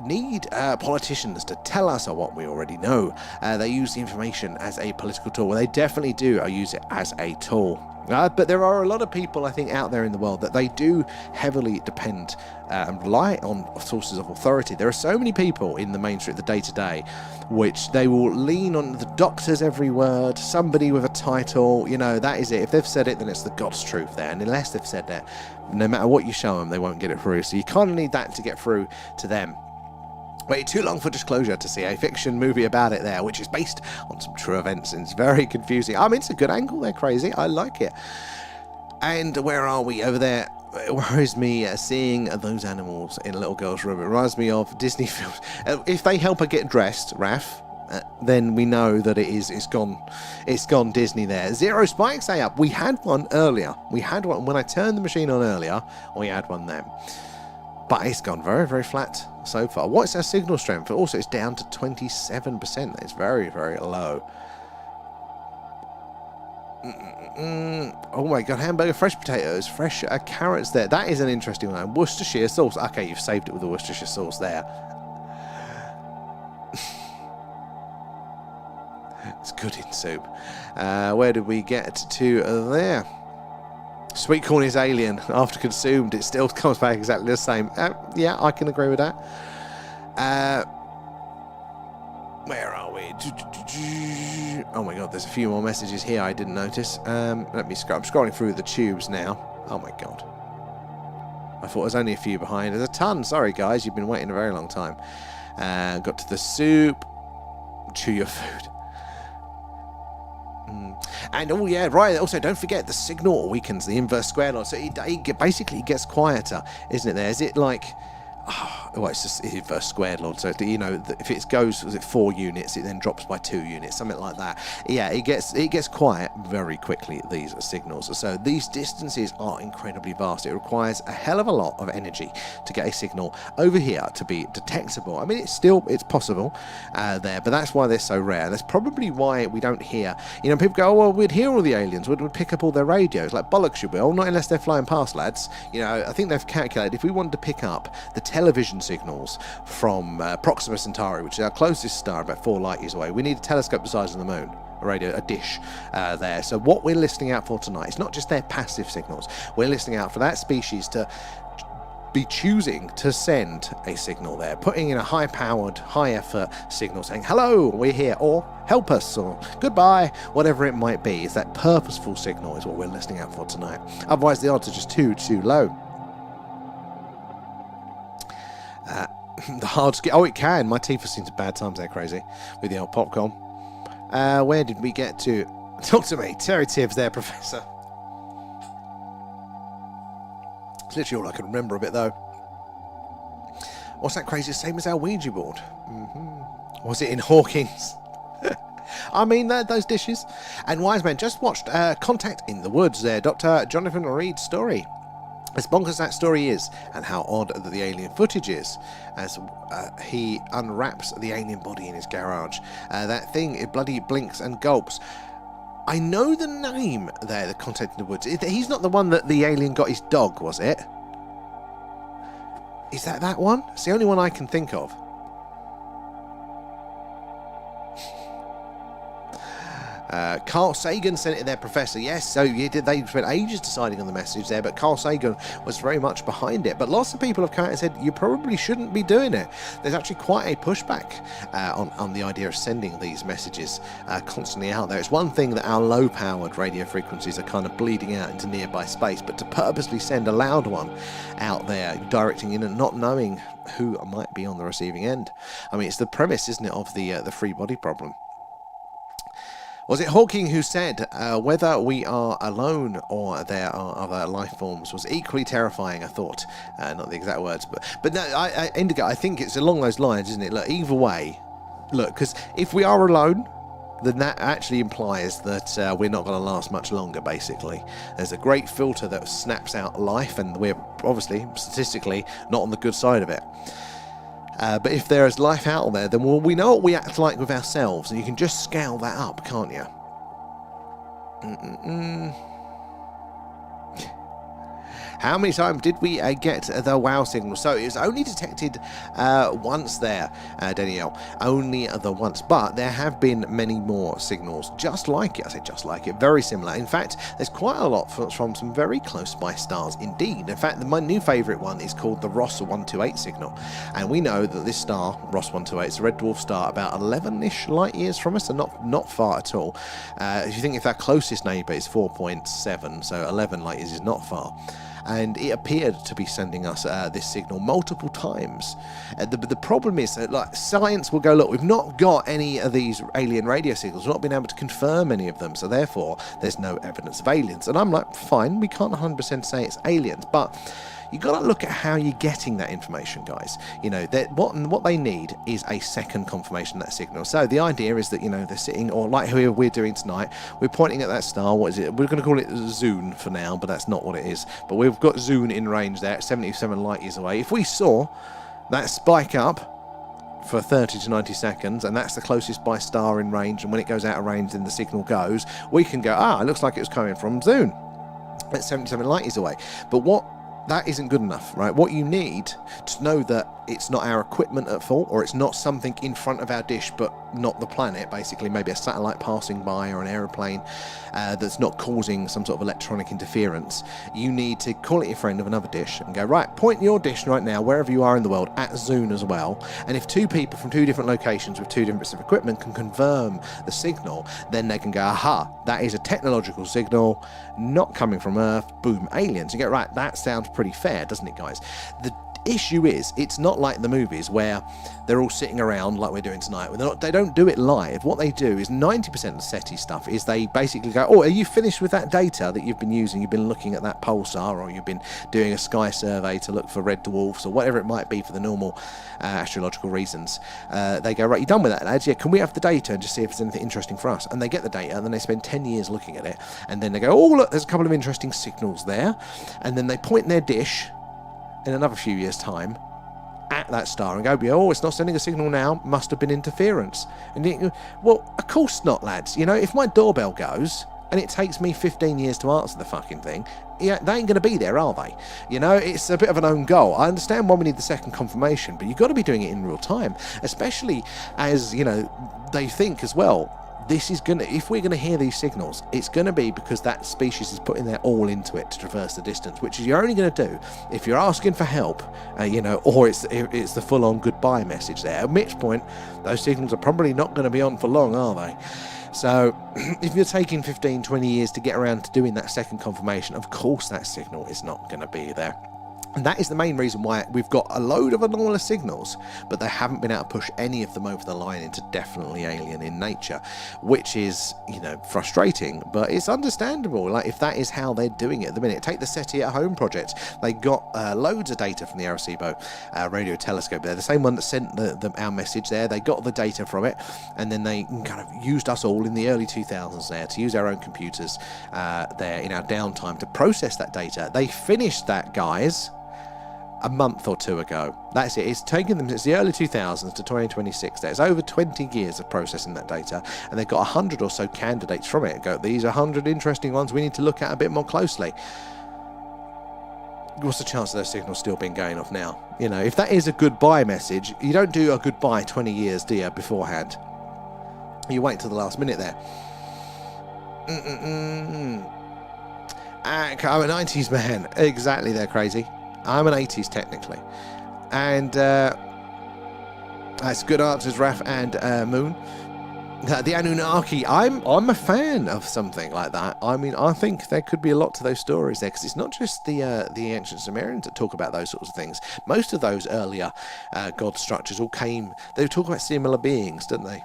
need politicians to tell us what we already know. They use the information as a political tool. Well, they definitely do use it as a tool. But there are a lot of people, I think, out there in the world that they do heavily depend and rely on sources of authority. There are so many people in the mainstream, the day-to-day, which they will lean on the doctor's every word, somebody with a title, you know, that is it. If they've said it, then it's the God's truth there. And unless they've said that, no matter what you show them, they won't get it through. So you kind of need that to get through to them. Waited too long for disclosure to see a fiction movie about it there, which is based on some true events, and it's very confusing. I mean, it's a good angle, they're crazy, I like it. And where are we? Over there, it worries me seeing those animals in a little girl's room. It reminds me of Disney films. If they help her get dressed, Raf, then we know that it's gone Disney there. Zero spikes, say up. We had one earlier. We had one when I turned the machine on earlier, we had one then. But it's gone very flat so far. What's our signal strength? Also, it's down to 27%. It's very low. Oh my god, hamburger, fresh potatoes, fresh carrots there. That is an interesting one. Worcestershire sauce. Okay, you've saved it with the Worcestershire sauce there. It's good in soup. Where did we get to there? Sweet corn is alien. After consumed, it still comes back exactly the same. Yeah, I can agree with that. Where are we? Oh my god, there's a few more messages here I didn't notice. Let me scroll. I'm scrolling through the tubes now. Oh my god. I thought there was only a few behind. There's a ton. Sorry guys, you've been waiting a very long time. Got to the soup. Chew your food. And oh yeah, right, also don't forget the signal weakens the inverse square law, so it basically gets quieter, isn't it there? Is it like well, it's just inverse squared, Lord. So you know, if it goes, was it 4 units, it then drops by 2 units, something like that. Yeah, it gets quiet very quickly, these signals. So these distances are incredibly vast. It requires a hell of a lot of energy to get a signal over here to be detectable. I mean, it's possible there, but that's why they're so rare. That's probably why we don't hear. You know, people go, oh, well, we'd hear all the aliens, we'd pick up all their radios. Like, bollocks you will, not unless they're flying past, lads. You know, I think they've calculated if we wanted to pick up the television signals from Proxima Centauri, which is our closest star, about 4 light years away, we need a telescope the size of the moon, a dish there. So what we're listening out for tonight is not just their passive signals. We're listening out for that species to be choosing to send a signal there, putting in a high-powered, high-effort signal saying, hello, we're here, or help us, or goodbye, whatever it might be. Is that purposeful signal is what we're listening out for tonight. Otherwise, the odds are just too low. The hard ski. Oh, it can. My teeth have seen some bad times there, crazy, with the old popcorn. Where did we get to? Talk to me. Terry Tibbs there, Professor. It's literally all I can remember of it, though. What's that crazy? Same as our Ouija board. Was it in Hawkins? I mean, those dishes. And Wiseman just watched Contact in the Woods there. Dr. Jonathan Reed's story. As bonkers as that story is, and how odd that the alien footage is, as he unwraps the alien body in his garage. That thing, it bloody blinks and gulps. I know the name there, the Contact in the Woods. He's not the one that the alien got his dog, was it? Is that one? It's the only one I can think of. Carl Sagan sent it there, Professor. Yes, so they spent ages deciding on the message there, but Carl Sagan was very much behind it. But lots of people have come out and said you probably shouldn't be doing it. There's actually quite a pushback on the idea of sending these messages constantly out there. It's one thing that our low-powered radio frequencies are kind of bleeding out into nearby space, but to purposely send a loud one out there, directing in and not knowing who might be on the receiving end. I mean, it's the premise, isn't it, of the free body problem. Was it Hawking who said whether we are alone or there are other life forms was equally terrifying? I thought, not the exact words, but no, Indigo. I think it's along those lines, isn't it? Look, either way, look, because if we are alone, then that actually implies that we're not going to last much longer. Basically, there's a great filter that snaps out life, and we're obviously statistically not on the good side of it. But if there is life out there, then we know what we act like with ourselves, and you can just scale that up, can't you? How many times did we get the wow signal? So it was only detected once there, Danielle. Only the once. But there have been many more signals just like it. I say just like it. Very similar. In fact, there's quite a lot from some very close by stars indeed. In fact, my new favourite one is called the Ross 128 signal. And we know that this star, Ross 128, is a red dwarf star about 11-ish light years from us, so not far at all. If you think if our closest neighbour is 4.7, so 11 light years is not far. And it appeared to be sending us this signal multiple times. The problem is that, like, science will go, look, we've not got any of these alien radio signals. We've not been able to confirm any of them, so therefore there's no evidence of aliens. And I'm like, fine, we can't 100% say it's aliens, but you got to look at how you're getting that information, guys. You know, what they need is a second confirmation of that signal. So the idea is that, you know, they're sitting, or like who we're doing tonight, we're pointing at that star. What is it? We're going to call it Zune for now, but that's not what it is. But we've got Zune in range there, 77 light years away. If we saw that spike up for 30 to 90 seconds, and that's the closest by star in range, and when it goes out of range, then the signal goes, we can go, it looks like it was coming from Zune. It's 77 light years away. But that isn't good enough, right? What you need to know that it's not our equipment at fault, or it's not something in front of our dish but not the planet, basically maybe a satellite passing by or an aeroplane that's not causing some sort of electronic interference. You need to call it your friend of another dish and go, right, point your dish right now, wherever you are in the world, at Zune as well. And if two people from two different locations with two different bits of equipment can confirm the signal, then they can go, aha, that is a technological signal, not coming from Earth, boom, aliens. You get, right, that sounds pretty fair, doesn't it, guys? issue is, it's not like the movies where they're all sitting around like we're doing tonight. They don't do it live. What they do is 90% of the SETI stuff is they basically go, oh, are you finished with that data that you've been using? You've been looking at that pulsar, or you've been doing a sky survey to look for red dwarfs, or whatever it might be for the normal astrological reasons. They go, right, you're done with that, lads? Yeah, can we have the data and just see if there's anything interesting for us? And they get the data, and then they spend 10 years looking at it, and then they go, oh, look, there's a couple of interesting signals there. And then they point their dish in another few years' time at that star and go, oh, it's not sending a signal now, must have been interference. And you go, well, of course not, lads. You know, if my doorbell goes and it takes me 15 years to answer the fucking thing, yeah, they ain't going to be there, are they? You know, it's a bit of an own goal. I understand why we need the second confirmation, but you've got to be doing it in real time, especially as, you know, they think as well, this is going to, if we're going to hear these signals, it's going to be because that species is putting their all into it to traverse the distance, which is you're only going to do if you're asking for help, you know, or it's the full-on goodbye message there, at which point those signals are probably not going to be on for long, are they? So if you're taking 15, 20 years to get around to doing that second confirmation, of course that signal is not going to be there. And that is the main reason why we've got a load of anomalous signals, but they haven't been able to push any of them over the line into definitely alien in nature, which is, you know, frustrating, but it's understandable. Like, if that is how they're doing it at the minute. Take the SETI at Home project. They got loads of data from the Arecibo radio telescope there, the same one that sent our message there. They got the data from it, and then they kind of used us all in the early 2000s there to use our own computers there in our downtime to process that data. They finished that, guys, a month or two ago. That's it. It's taken them since the early 2000s to 2026. There's over 20 years of processing that data, and they've got 100 or so candidates from it. Go, these are 100 interesting ones we need to look at a bit more closely. What's the chance of those signals still being going off now? You know, if that is a goodbye message, you don't do a goodbye 20 years, do you, beforehand? You wait till the last minute there. I'm a 90s man. Exactly, they're crazy. I'm an 80s technically, and that's good answers, Raf and Moon. The Anunnaki, I'm a fan of something like that. I mean, I think there could be a lot to those stories there, because it's not just the ancient Sumerians that talk about those sorts of things. Most of those earlier god structures all came, they talk about similar beings, didn't they?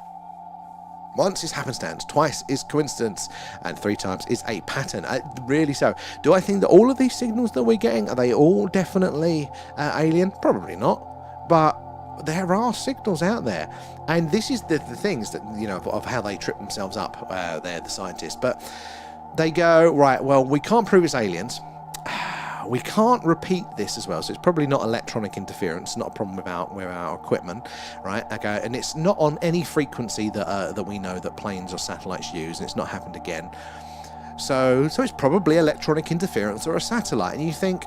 Once is happenstance, twice is coincidence, and 3 times is a pattern. Really so. Do I think that all of these signals that we're getting, are they all definitely alien? Probably not. But there are signals out there. And this is the things that, you know, of how they trip themselves up, the scientists. But they go, right, well, we can't prove it's aliens. We can't repeat this as well, so it's probably not electronic interference, not a problem with our equipment, right? Okay, and it's not on any frequency that we know that planes or satellites use, and it's not happened again. So it's probably electronic interference or a satellite, and you think,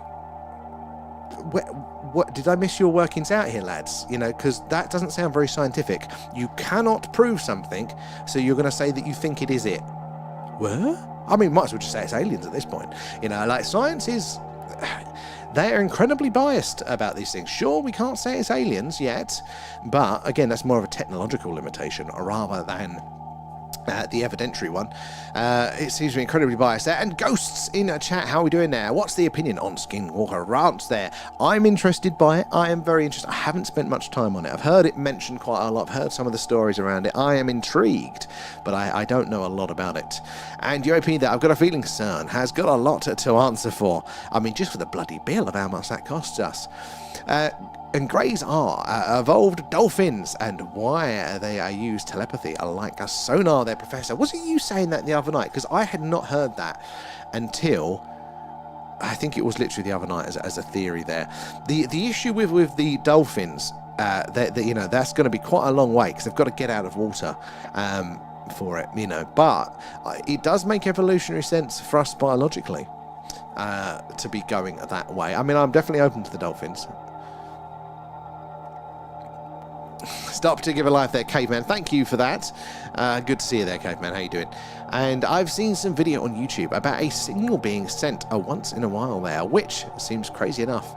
what did I miss your workings out here, lads? You know, because that doesn't sound very scientific. You cannot prove something, so you're going to say that you think it is it. What? I mean, might as well just say it's aliens at this point. You know, like, science is... They're incredibly biased about these things. Sure, we can't say it's aliens yet, but again, that's more of a technological limitation rather than the evidentiary one. It seems to be incredibly biased there. And Ghosts in a chat, how are we doing there? What's the opinion on Skinwalker Ranch there? I'm interested by it. I am very interested. I haven't spent much time on it. I've heard it mentioned quite a lot. I've heard some of the stories around it. I am intrigued, but I don't know a lot about it. And UAP there, I've got a feeling CERN has got a lot to answer for. I mean, just for the bloody bill of how much that costs us. And greys are evolved dolphins, and why they use telepathy like a sonar there, Professor. Wasn't you saying that the other night? Because I had not heard that until, I think it was literally the other night as a theory there. The issue with the dolphins, you know, that's going to be quite a long way, because they've got to get out of water for it, you know. But it does make evolutionary sense for us biologically to be going that way. I mean, I'm definitely open to the dolphins. Stop to give a life there, Caveman. Thank you for that. Good to see you there, Caveman. How you doing? And I've seen some video on YouTube about a signal being sent once in a while there, which seems crazy enough.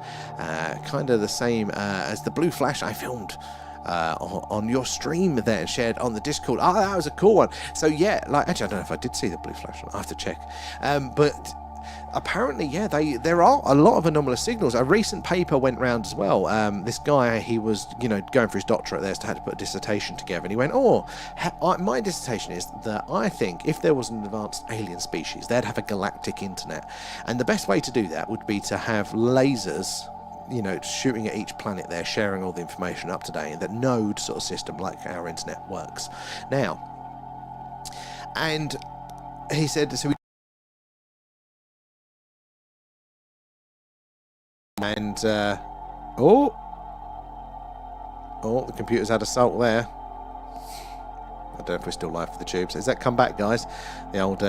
Kind of the same as the blue flash I filmed on your stream there and shared on the Discord. Oh, that was a cool one. So yeah, like, actually, I don't know if I did see the blue flash. I have to check. But apparently, yeah, there are a lot of anomalous signals. A recent paper went round as well. This guy, he was, going for his doctorate there, so had to put a dissertation together, and he went, my dissertation is that I think if there was an advanced alien species, they'd have a galactic internet, and the best way to do that would be to have lasers, shooting at each planet there, sharing all the information up to date, and that node sort of system like our internet works now. And he said, so and the computer's had a salt there. I don't know if we're still live for the tubes. Has that come back, guys? The old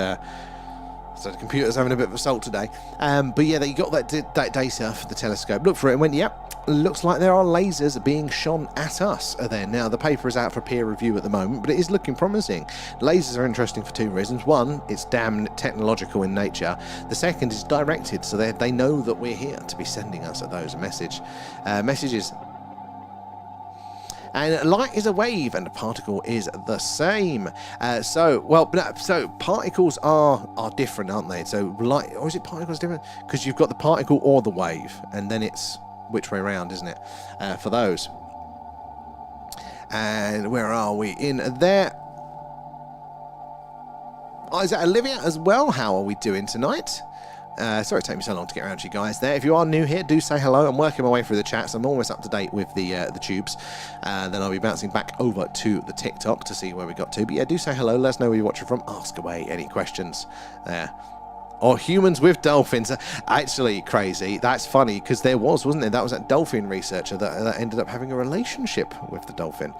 so the computer's having a bit of assault today. But yeah, you got that data for the telescope. Look for it and went, yep, looks like there are lasers being shone at us there. Now, the paper is out for peer review at the moment, but it is looking promising. Lasers are interesting for two reasons. One, it's damn technological in nature. The second is directed, so they know that we're here to be sending us those messages. And light is a wave, and a particle is the same. So particles are different, aren't they? So light, or is it particles different? Because you've got the particle or the wave, and then it's which way around, isn't it? For those. And where are we in there? Oh, is that Olivia as well? How are we doing tonight? Sorry it took me so long to get around to you guys there. If you are new here, do say hello. I'm working my way through the chats. I'm almost up to date with the tubes. Then I'll be bouncing back over to the TikTok to see where we got to. But yeah, do say hello. Let us know where you're watching from. Ask away any questions there. Or humans with dolphins. Actually, crazy. That's funny because there wasn't there? That was that dolphin researcher that ended up having a relationship with the dolphin.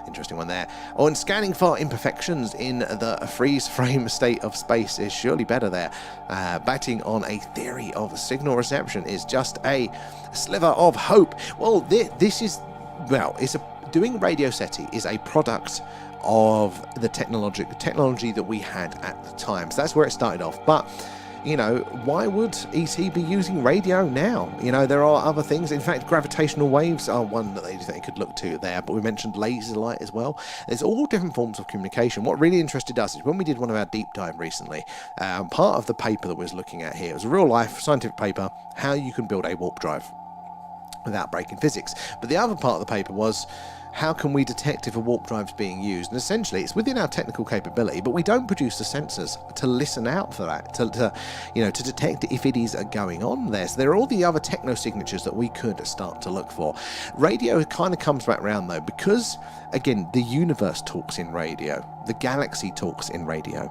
Interesting one there. On scanning for imperfections in the freeze frame state of space is surely better there. Batting on a theory of signal reception is just a sliver of hope. Well, doing Radio SETI is a product of the technology that we had at the time. So that's where it started off. But why would ET be using radio now? There are other things. In fact, gravitational waves are one that they could look to there, but we mentioned laser light as well. There's all different forms of communication. What really interested us is when we did one of our deep dive recently, part of the paper that we was looking at here, it was a real life scientific paper, how you can build a warp drive without breaking physics. But the other part of the paper was, how can we detect if a warp drive is being used? And essentially, it's within our technical capability, but we don't produce the sensors to listen out for that, to detect if it is going on there. So there are all the other technosignatures that we could start to look for. Radio kind of comes back round though, because again, the universe talks in radio, the galaxy talks in radio.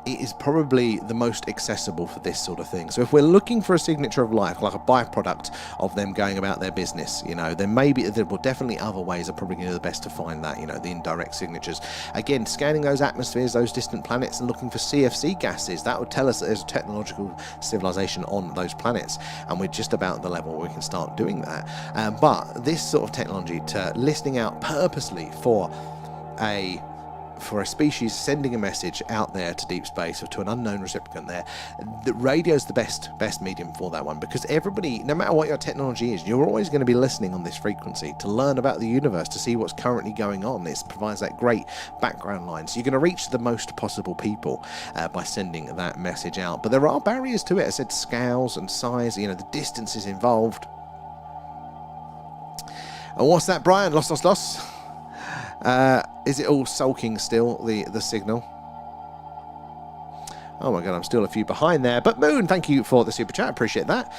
It is probably the most accessible for this sort of thing. So if we're looking for a signature of life, like a byproduct of them going about their business, then maybe there will definitely other ways are probably going to be the best to find that, the indirect signatures. Again, scanning those atmospheres, those distant planets, and looking for CFC gases, that would tell us that there's a technological civilization on those planets, and we're just about the level where we can start doing that. But this sort of technology to listening out purposely for a species sending a message out there to deep space or to an unknown recipient there, the radio is the best medium for that one, because everybody, no matter what your technology is, you're always going to be listening on this frequency to learn about the universe, to see what's currently going on. It provides that great background line, so you're going to reach the most possible people by sending that message out. But there are barriers to it. I said scales and size, the distances involved. And what's that, Brian? Lost. Is it all sulking still, the signal? Oh my god, I'm still a few behind there. But Moon, thank you for the super chat. Appreciate that.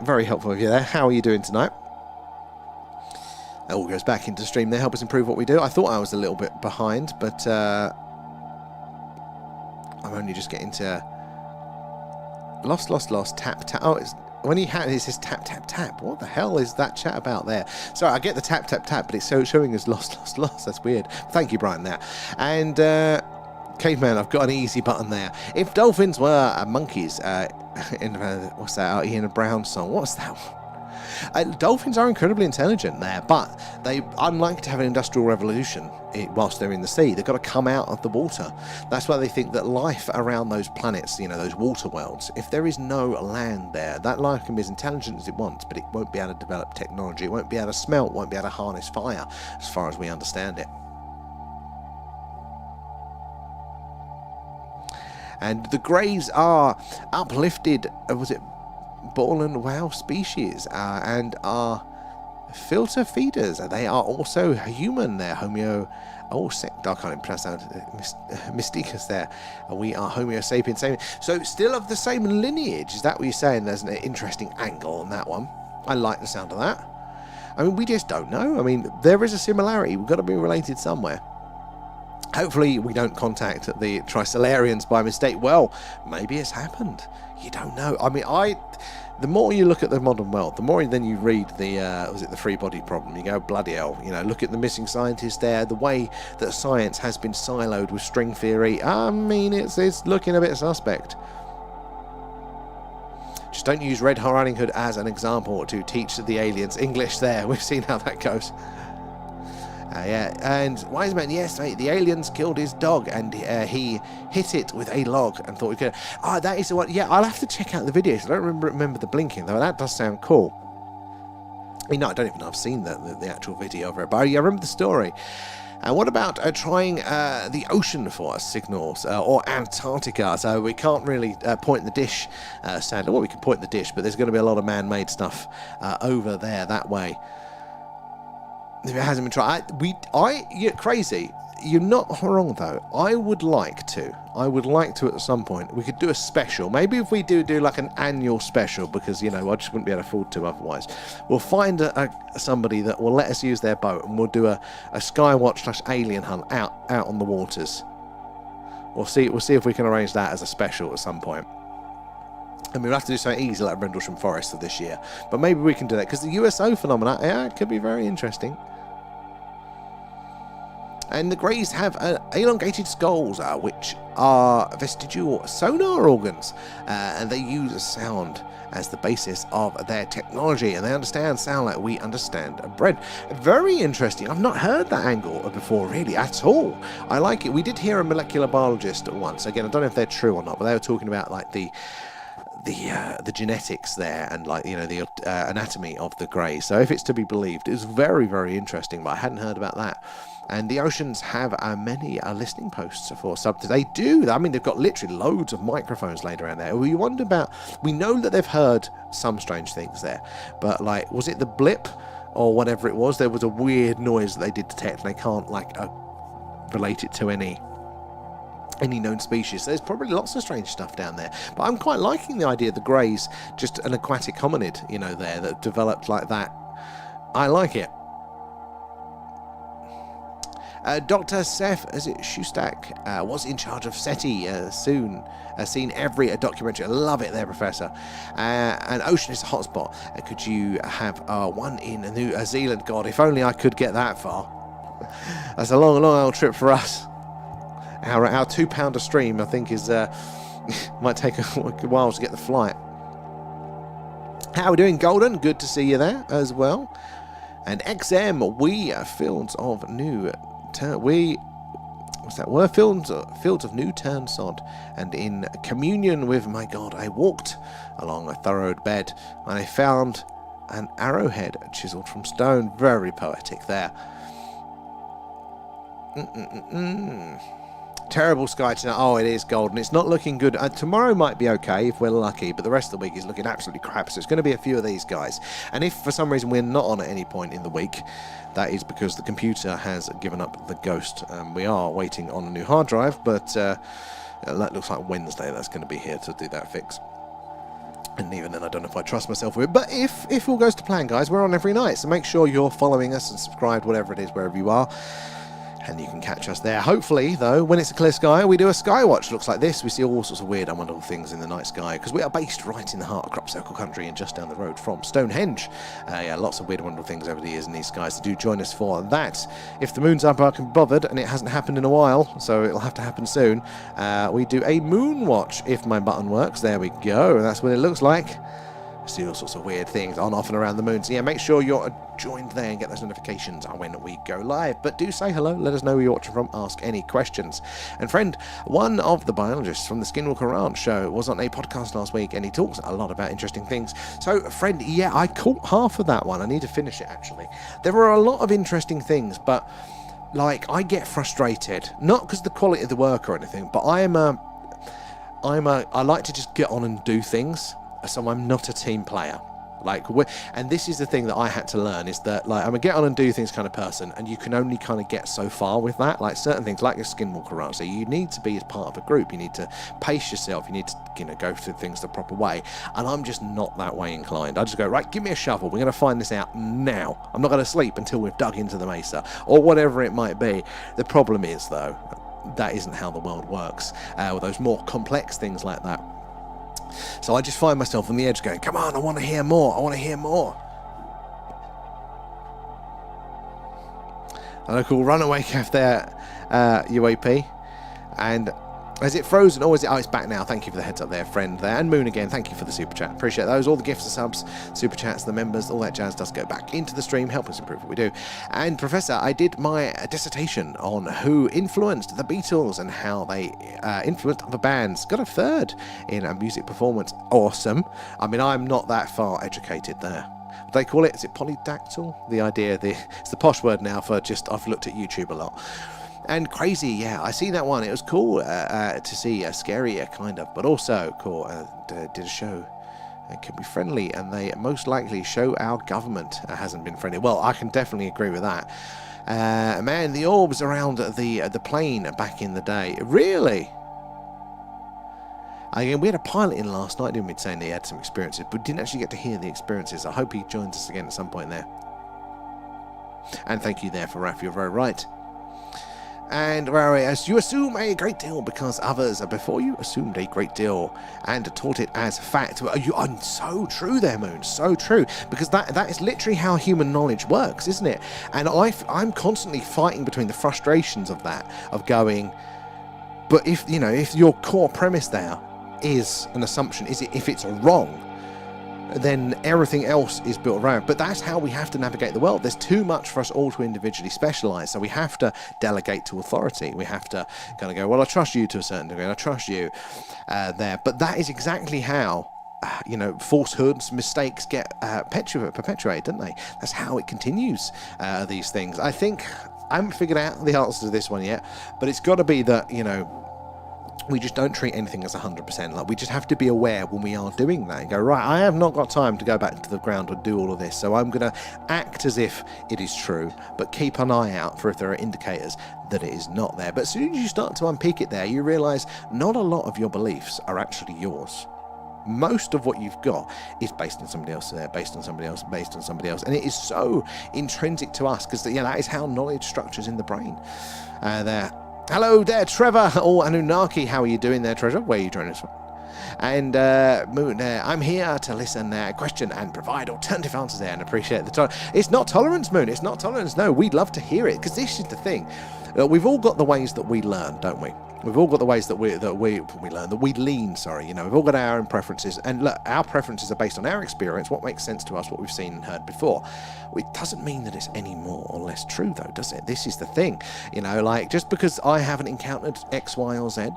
Very helpful of you there. How are you doing tonight? It all goes back into stream there. Help us improve what we do. I thought I was a little bit behind, but I'm only just getting to lost, tap. Oh, it's when he had it says tap. What the hell is that chat about there? Sorry, I get the tap, but it's showing us lost. That's weird. Thank you, Brian, there. And Caveman, I've got an easy button there. If dolphins were monkeys, what's that? Out here in a Brown song. What's that one? Dolphins are incredibly intelligent there, but they, unlike to have an industrial revolution whilst they're in the sea, they've got to come out of the water. That's why they think that life around those planets, those water worlds, if there is no land there, that life can be as intelligent as it wants, but it won't be able to develop technology, it won't be able to smelt, won't be able to harness fire, as far as we understand it. And the greys are uplifted, was it ball and wow species, and are filter feeders. They are also human. They're Homo... Oh, I can't even pronounce that. Mysticus there. We are Homo sapiens. So still of the same lineage. Is that what you're saying? There's an interesting angle on that one. I like the sound of that. I mean, we just don't know. I mean, there is a similarity. We've got to be related somewhere. Hopefully we don't contact the Trisolarians by mistake. Well, maybe it's happened. You don't know. I mean, the more you look at the modern world, the more then you read the the free body problem. You go, bloody hell, you know, look at the missing scientists there, the way that science has been siloed with string theory. I mean, it's looking a bit suspect. Just don't use Red Riding Hood as an example to teach the aliens English there. We've seen how that goes. Yeah, and Wiseman, yes, mate, the aliens killed his dog and he hit it with a log and thought he could. Ah, that is the one. Yeah, I'll have to check out the videos. I don't remember the blinking, though. That does sound cool. I mean, no, I don't even know if I've seen the actual video of it, but I remember the story. And what about trying the ocean for signals, or Antarctica? So we can't really point the dish, sadly. Well, we can point the dish, but there's going to be a lot of man-made stuff over there that way. If it hasn't been tried, you're crazy. You're not wrong though. I would like to at some point. We could do a special. Maybe if we do like an annual special, because you know I just wouldn't be able to afford to otherwise. We'll find somebody that will let us use their boat, and we'll do a Skywatch / alien hunt out on the waters. We'll see if we can arrange that as a special at some point. And we'll have to do something easy like Rendlesham Forest for this year. But maybe we can do that, because the USO phenomena, yeah, it could be very interesting. And the greys have elongated skulls, which are vestigial sonar organs. And they use sound as the basis of their technology. And they understand sound like we understand bread. Very interesting. I've not heard that angle before, really, at all. I like it. We did hear a molecular biologist once. Again, I don't know if they're true or not, but they were talking about like the genetics there, and like, you know, the anatomy of the grey. So if it's to be believed, it's very, very interesting, but I hadn't heard about that. And the oceans have many listening posts for subs. They do. I mean, they've got literally loads of microphones laid around there. We wonder about, we know that they've heard some strange things there, but like, was it the blip or whatever it was? There was a weird noise that they did detect, and they can't like relate it to any known species. So there's probably lots of strange stuff down there, but I'm quite liking the idea of the greys, just an aquatic hominid, you know, there that developed like that. I like it. Dr. Seth, is it Shustak, was in charge of SETI, soon seen every documentary. I love it there, Professor. And ocean is a hotspot. Could you have one in New Zealand? God, if only I could get that far. That's a long old trip for us. Our £2 stream, I think, is might take a while to get the flight. How are we doing, Golden? Good to see you there as well. And XM, we fields of new fields of new turn sod, and in communion with my God, I walked along a furrowed bed, and I found an arrowhead chiseled from stone. Very poetic there. Terrible sky tonight. Oh, it is, Golden. It's not looking good. Tomorrow might be okay if we're lucky, but the rest of the week is looking absolutely crap. So it's going to be a few of these guys. And if for some reason we're not on at any point in the week, that is because the computer has given up the ghost. We are waiting on a new hard drive, but that looks like Wednesday that's going to be here to do that fix. And even then, I don't know if I trust myself with it. But if all goes to plan, guys, we're on every night. So make sure you're following us and subscribed, whatever it is, wherever you are. And you can catch us there. Hopefully, though, when it's a clear sky, we do a sky watch. Looks like this. We see all sorts of weird and wonderful things in the night sky, because we are based right in the heart of Crop Circle Country and just down the road from Stonehenge. Yeah, lots of weird and wonderful things over the years in these skies. So do join us for that. If the moon's up, I can be bothered, and it hasn't happened in a while, so it'll have to happen soon. We do a moon watch if my button works. There we go. And that's what it looks like. See all sorts of weird things on, off and around the moon. So yeah, make sure you're joined there and get those notifications when we go live. But do say hello, let us know where you're watching from, ask any questions. And friend, one of the biologists from the Skinwalker Ranch show was on a podcast last week, and he talks a lot about interesting things. So friend, yeah, I caught half of that one. I need to finish it actually. There are a lot of interesting things, but like I get frustrated, not because of the quality of the work or anything, but I am I like to just get on and do things, so I'm not a team player. Like, and this is the thing that I had to learn, is that, like, I'm a get on and do things kind of person, and you can only kind of get so far with that. Like, certain things, like your skinwalker run, so you need to be as part of a group. You need to pace yourself. You need to, you know, go through things the proper way. And I'm just not that way inclined. I just go, right, give me a shovel. We're going to find this out now. I'm not going to sleep until we've dug into the mesa, or whatever it might be. The problem is, though, that isn't how the world works. With those more complex things like that. So I just find myself on the edge going, come on, I want to hear more, I want to hear more. A local runaway calf there, UAP. And is it frozen, or is it? Oh, it's back now. Thank you for the heads up there, friend there. And Moon again, thank you for the super chat. Appreciate those. All the gifts and subs, super chats, the members, all that jazz does go back into the stream, help us improve what we do. And Professor, I did my dissertation on who influenced the Beatles and how they influenced other bands. Got a third in a music performance. Awesome. I mean, I'm not that far educated there. They call it, is it polydactyl? The idea, it's the posh word now for just, I've looked at YouTube a lot. And crazy, yeah, I see that one. It was cool to see, scarier kind of, but also cool. Did a show. It can be friendly, and they most likely show our government hasn't been friendly. Well, I can definitely agree with that. Man, the orbs around the plane back in the day, really. Again, we had a pilot in last night, didn't we, saying he had some experiences, but didn't actually get to hear the experiences. I hope he joins us again at some point there. And thank you there for Raf, you're very right. And as you assume a great deal because others before you assumed a great deal and taught it as fact. You are so true there, Moon, so true, because that is literally how human knowledge works, isn't it? And I'm constantly fighting between the frustrations of that, of going, but if your core premise there is an assumption, if it's wrong, then everything else is built around. But that's how we have to navigate the world. There's too much for us all to individually specialize, so we have to delegate to authority. We have to kind of go, well, I trust you to a certain degree, and I trust you there. But that is exactly how falsehoods, mistakes get perpetuated, don't they? That's how it continues, these things. I think I haven't figured out the answer to this one yet, but it's got to be that, we just don't treat anything as 100%. Like, we just have to be aware when we are doing that and go, right, I have not got time to go back to the ground and do all of this, so I'm going to act as if it is true, but keep an eye out for if there are indicators that it is not there. But as soon as you start to unpick it there, you realize not a lot of your beliefs are actually yours. Most of what you've got is based on somebody else there, based on somebody else, based on somebody else. And it is so intrinsic to us, because that is how knowledge structures in the brain. There. Hello there, Trevor, or Anunnaki. How are you doing there, Treasure? Where are you joining us from? And Moon, I'm here to listen, question, and provide alternative answers there, and appreciate the time. It's not tolerance, Moon. It's not tolerance. No, we'd love to hear it, because this is the thing. We've all got the ways that we learn, don't we? We've all got the ways that we lean. We've all got our own preferences, and look, our preferences are based on our experience, what makes sense to us, what we've seen and heard before. It doesn't mean that it's any more or less true, though, does it? This is the thing, like, just because I haven't encountered X, Y, or Z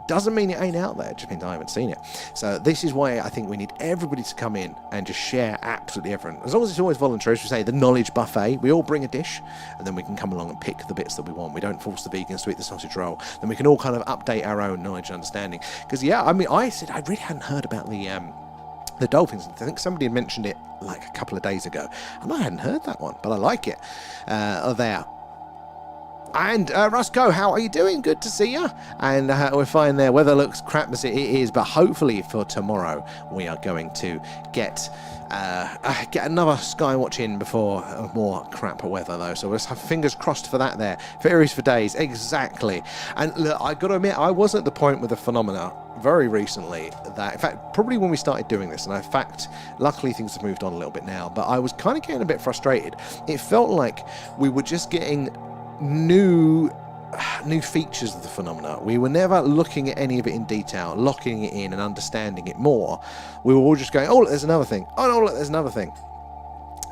doesn't mean it ain't out there. It just means I haven't seen it. So this is why I think we need everybody to come in and just share absolutely everything. As long as it's always voluntary, as we say, the knowledge buffet, we all bring a dish, and then we can come along and pick the bits that we want. We don't force the vegans to eat the sausage roll. Then we can all kind of update our own knowledge and understanding. Because, I said I really hadn't heard about the dolphins. I think somebody had mentioned it like a couple of days ago, and I hadn't heard that one, but I like it. There. And Roscoe, how are you doing? Good to see you. And we're fine there. Weather looks crap as it is, but hopefully for tomorrow we are going to get another Skywatch in before more crap weather, though. So we'll have fingers crossed for that there. Fairies for days, exactly. And look, I got to admit, I was at the point with the phenomena very recently that, in fact, probably when we started doing this, and in fact, luckily things have moved on a little bit now, but I was kind of getting a bit frustrated. It felt like we were just getting new features of the phenomena. We were never looking at any of it in detail, locking it in and understanding it more. We were all just going, oh, look, there's another thing. Oh, no, look, there's another thing.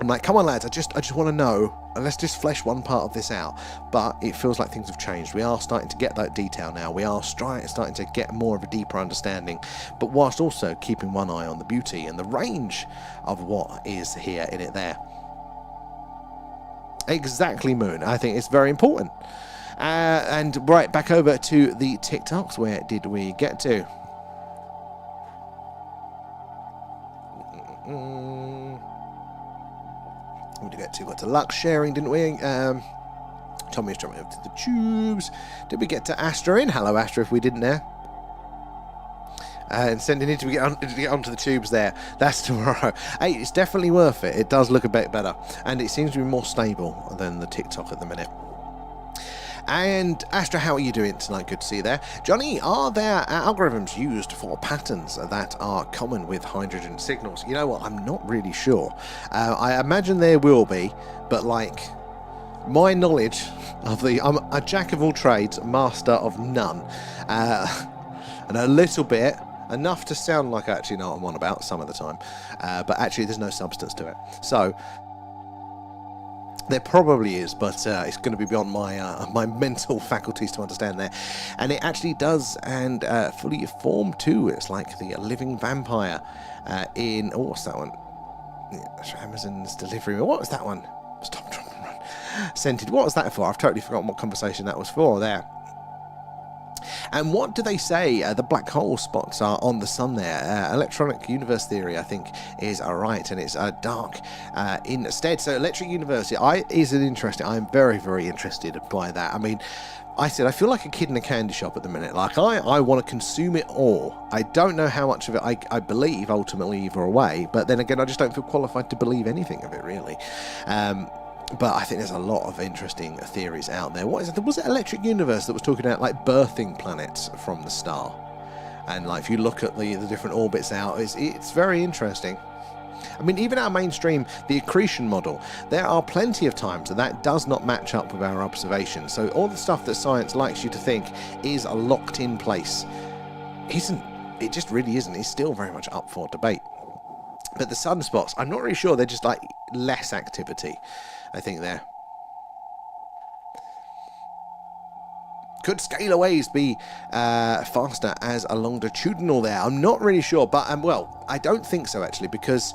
I'm like, come on, lads, I just want to know, and let's just flesh one part of this out. But it feels like things have changed. We are starting to get that detail now. We are starting to get more of a deeper understanding, but whilst also keeping one eye on the beauty and the range of what is here in it there. Exactly, Moon. I think it's very important. And right, back over to the TikToks. Where did we get to? What did we get to? Got to Lux sharing, didn't we? Tommy was jumping over to the tubes. Did we get to Astra in? Hello, Astra, if we didn't there. And sending it to get onto the tubes there. That's tomorrow. Hey, it's definitely worth it. It does look a bit better. And it seems to be more stable than the TikTok at the minute. And Astra, how are you doing tonight? Good to see you there. Johnny, are there algorithms used for patterns that are common with hydrogen signals? You know what? I'm not really sure. I imagine there will be, but like my knowledge of I'm a jack of all trades, master of none, and a little bit. Enough to sound like I actually know what I'm on about some of the time, but actually there's no substance to it. So there probably is, but it's going to be beyond my my mental faculties to understand there. And it actually does, and fully formed too. It's like the living vampire in what's that one? Amazon's delivery. What was that one? Stop, drop, and run. Scented. What was that for? I've totally forgotten what conversation that was for there. And what do they say the black hole spots are on the sun there? Electronic universe theory, I think, is right, and it's dark instead. So electric universe is an interesting. I'm very, very interested by that. I mean, I feel like a kid in a candy shop at the minute. Like, I want to consume it all. I don't know how much of it I believe ultimately either way, but then again, I just don't feel qualified to believe anything of it, really. But I think there's a lot of interesting theories out there. What is it? Was it Electric Universe that was talking about like birthing planets from the star? And like if you look at the different orbits out, it's very interesting. I mean, even our mainstream, the accretion model, there are plenty of times that does not match up with our observations. So all the stuff that science likes you to think is locked in place isn't. It just really isn't. It's still very much up for debate. But the sunspots, I'm not really sure. They're just like less activity, I think there. Could scalar waves be faster as a longitudinal there? I'm not really sure, but well, I don't think so actually, because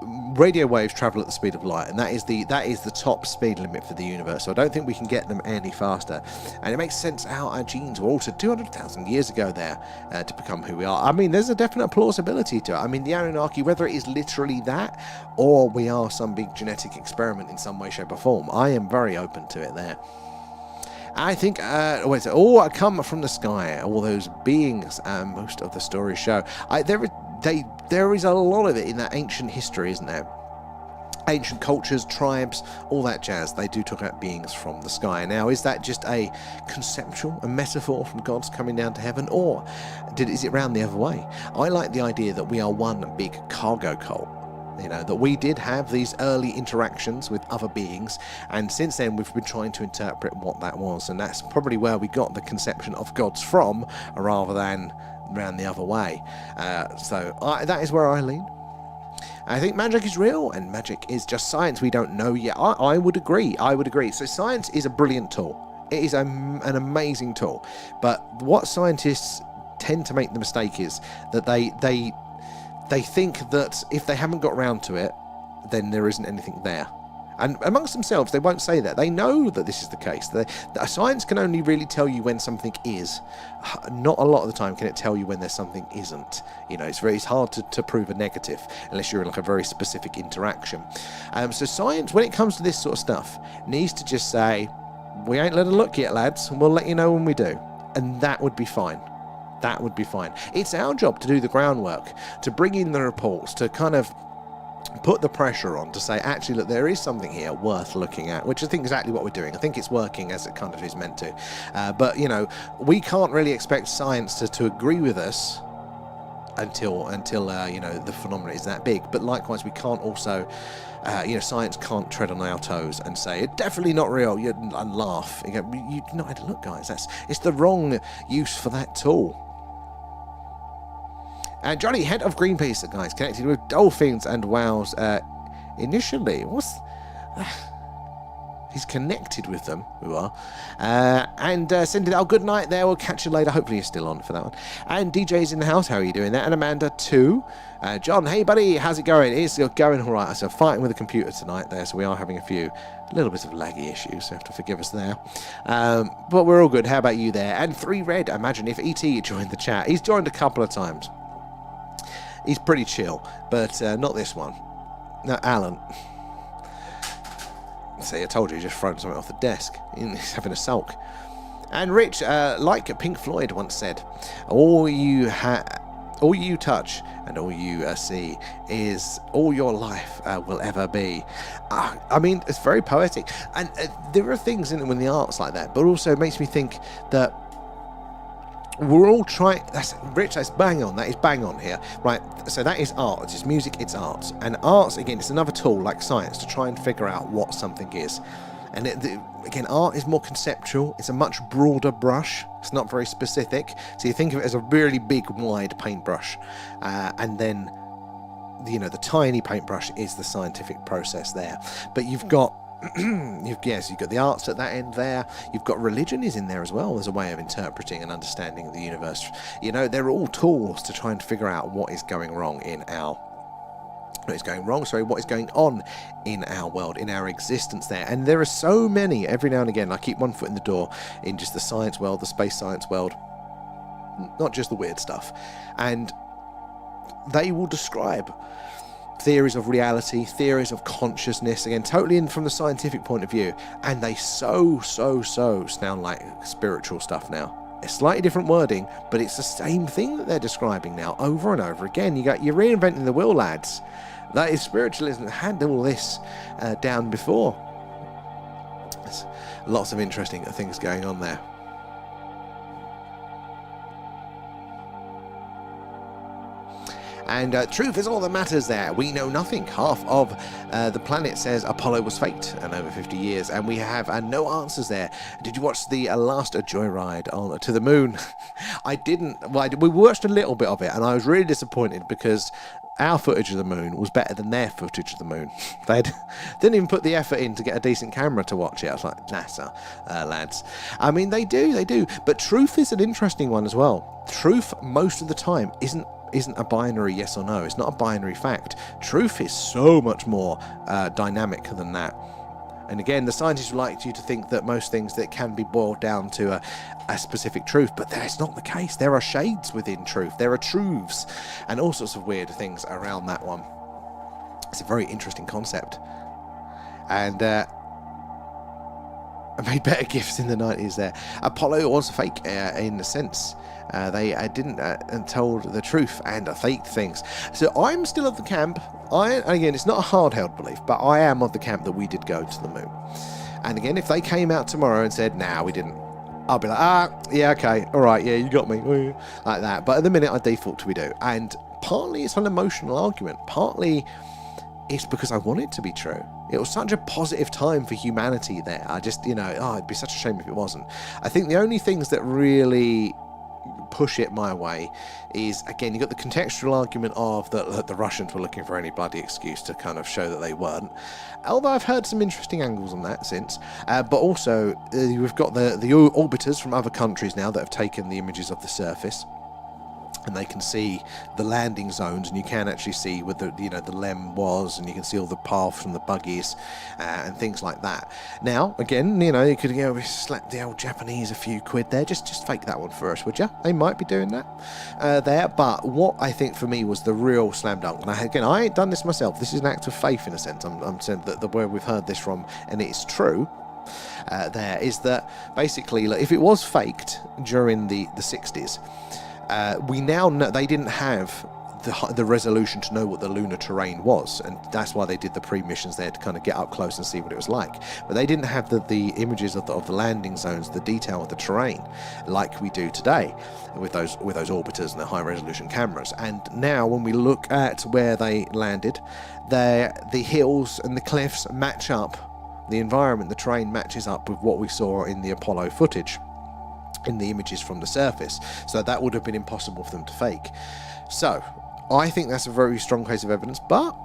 radio waves travel at the speed of light, and that is the top speed limit for the universe. So I don't think we can get them any faster. And it makes sense how our genes were altered 200,000 years ago there to become who we are. I mean, there's a definite plausibility to it. I mean, the Anunnaki, whether it is literally that or we are some big genetic experiment in some way, shape, or form, I am very open to it there. I think, I come from the sky, all those beings, most of the stories show. There is a lot of it in that ancient history, isn't there? Ancient cultures, tribes, all that jazz, they do talk about beings from the sky. Now, is that just a conceptual, a metaphor from gods coming down to heaven, or is it round the other way? I like the idea that we are one big cargo cult. You know, that we did have these early interactions with other beings, and since then we've been trying to interpret what that was, and that's probably where we got the conception of gods from, rather than round the other way. So that is where I lean. I think magic is real, and magic is just science we don't know yet. I would agree. So science is a brilliant tool. It is an amazing tool. But what scientists tend to make the mistake is that they think that if they haven't got round to it, then there isn't anything there. And amongst themselves, they won't say that. They know that this is the case. Science can only really tell you when something is. Not a lot of the time can it tell you when there's something isn't. You know, it's hard to prove a negative unless you're in like a very specific interaction. So science, when it comes to this sort of stuff, needs to just say, we ain't let a look yet, lads, and we'll let you know when we do. And that would be fine. That would be fine. It's our job to do the groundwork, to bring in the reports, to kind of put the pressure on to say, actually, look, there is something here worth looking at, which I think is exactly what we're doing. I think it's working as it kind of is meant to. But, you know, we can't really expect science to agree with us until you know, the phenomenon is that big. But likewise, we can't also, you know, science can't tread on our toes and say, it's definitely not real, and laugh. You go, you've not had a look, guys. It's the wrong use for that tool. Johnny, head of Greenpeace, guys, connected with dolphins and whales initially. He's connected with them, we are. And send it out. Good night there. We'll catch you later. Hopefully you're still on for that one. And DJ's in the house. How are you doing there? And Amanda too. John, hey buddy, how's it going? It's going all right. So fighting with the computer tonight there, so we are having a little bit of laggy issues, so you have to forgive us there. But we're all good. How about you there? And 3 Red, imagine if ET joined the chat. He's joined a couple of times. he's pretty chill, but not this one. No, Alan. See, I told you, he just thrown something off the desk. He's having a sulk. And Rich, like Pink Floyd once said, all you touch and all you see is all your life will ever be. I mean, it's very poetic. And there are things in it when the art's like that, but also it makes me think that we're all trying. That's Rich. That's bang on. That is bang on here, right? So that is art. It's music. It's art. And arts, again, it's another tool like science to try and figure out what something is. And again, art is more conceptual. It's a much broader brush. It's not very specific. So you think of it as a really big, wide paintbrush, and then the tiny paintbrush is the scientific process there. But you've got. You've got the arts at that end there. You've got religion is in there as well as a way of interpreting and understanding the universe. They're all tools to try and figure out what is going wrong what is going on in our world, in our existence there. And there are so many, every now and again, I keep one foot in the door in just the science world, the space science world, not just the weird stuff. And they will describe theories of reality, theories of consciousness, again, totally in from the scientific point of view, and they so sound like spiritual stuff now. It's slightly different wording, but it's the same thing that they're describing now, over and over again. You're reinventing the wheel, lads. That is spiritualism. Had all this down before. There's lots of interesting things going on there. And truth is all that matters there. We know nothing. Half of the planet says Apollo was faked and over 50 years, and we have no answers there. Did you watch the last joyride to the moon? I didn't. Well, we watched a little bit of it, and I was really disappointed because our footage of the moon was better than their footage of the moon. They didn't even put the effort in to get a decent camera to watch it. I was like, NASA, lads. I mean, they do. But truth is an interesting one as well. Truth, most of the time, isn't a binary yes or no. It's not a binary fact. Truth is so much more dynamic than that. And again, the scientists would like you to think that most things that can be boiled down to a specific truth, but that's not the case. There are shades within truth. There are truths and all sorts of weird things around that one. It's a very interesting concept. And I made better gifts in the 90s there. Apollo was fake in a sense. They didn't told the truth and faked things. So I'm still of the camp. Again, it's not a hard-held belief, but I am of the camp that we did go to the moon. And again, if they came out tomorrow and said, "Nah, we didn't," I'll be like, yeah, okay, all right, yeah, you got me, like that. But at the minute, I default to we do. And partly it's an emotional argument. Partly it's because I want it to be true. It was such a positive time for humanity there. I just, it'd be such a shame if it wasn't. I think the only things that really push it my way is, again, you got the contextual argument of that the Russians were looking for any bloody excuse to kind of show that they weren't, although I've heard some interesting angles on that since. But also we've got the orbiters from other countries now that have taken the images of the surface, and they can see the landing zones, and you can actually see where the LEM was, and you can see all the paths from the buggies and things like that. Now, again, you could slap the old Japanese a few quid there. Just fake that one for us, would you? They might be doing that there. But what I think for me was the real slam dunk, and I ain't done this myself. This is an act of faith in a sense. I'm saying that where we've heard this from, and it's true. There is that basically, if it was faked during the 60s. We now know they didn't have the resolution to know what the lunar terrain was, and that's why they did the pre-missions there to kind of get up close and see what it was like. But they didn't have the images of the landing zones, the detail of the terrain, like we do today with those orbiters and the high-resolution cameras. And now, when we look at where they landed, the hills and the cliffs match up. The environment, the terrain matches up with what we saw in the Apollo footage, in the images from the surface. So that would have been impossible for them to fake. So I think that's a very strong case of evidence, but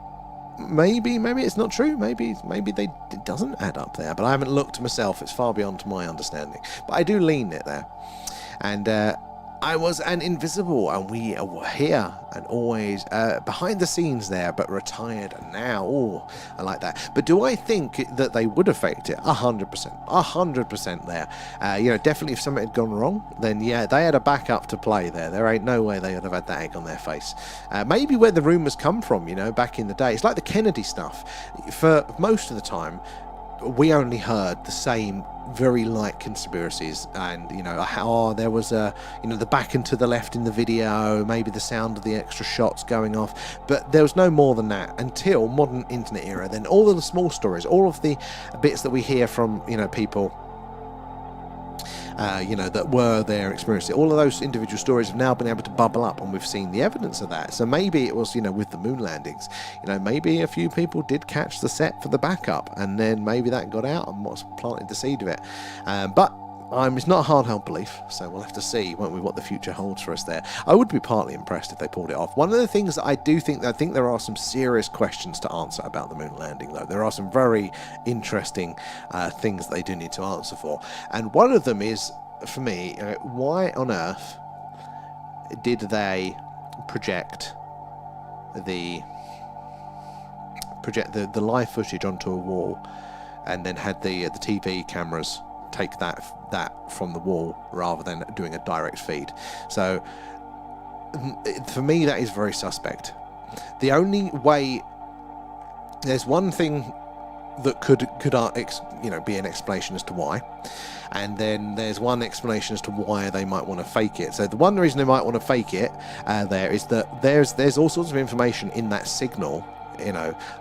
maybe it's not true. Maybe it doesn't add up there, but I haven't looked myself. It's far beyond my understanding, but I do lean it there. And I was an invisible, and we were here and always behind the scenes there, but retired now. Oh, I like that. But do I think that they would affect it? 100%. 100% there. Definitely if something had gone wrong, then yeah, they had a backup to play there. There ain't no way they would have had that egg on their face. Maybe where the rumours come from, back in the day. It's like the Kennedy stuff. For most of the time, we only heard the same very light conspiracies, and how there was the back and to the left in the video, maybe the sound of the extra shots going off, but there was no more than that until modern internet era. Then all of the small stories, all of the bits that we hear from people that were there experiencing, all of those individual stories have now been able to bubble up, and we've seen the evidence of that. So maybe it was, with the moon landings, maybe a few people did catch the set for the backup, and then maybe that got out and was planted the seed of it. But it's not a hard-held belief, so we'll have to see, won't we, what the future holds for us there. I would be partly impressed if they pulled it off. One of the things that I think there are some serious questions to answer about the moon landing, though. There are some very interesting things they do need to answer for. And one of them is, for me, why on earth did they project the live footage onto a wall, and then had the TV cameras take that from the wall rather than doing a direct feed? So for me, that is very suspect. The only way, there's one thing that could be an explanation as to why, and then there's one explanation as to why they might want to fake it. So the one reason they might want to fake it there is that there's all sorts of information in that signal,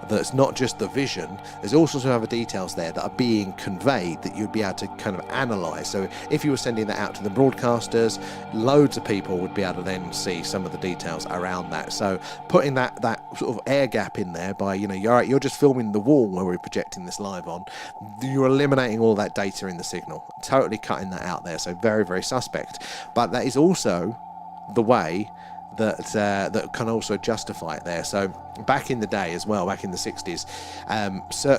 that's not just the vision. There's all sorts of other details there that are being conveyed that you'd be able to kind of analyse. So if you were sending that out to the broadcasters, loads of people would be able to then see some of the details around that. So putting that sort of air gap in there by, you're just filming the wall where we're projecting this live on, you're eliminating all that data in the signal, totally cutting that out there. So very, very suspect. But that is also the way that can also justify it there. So back in the day as well, back in the 60s,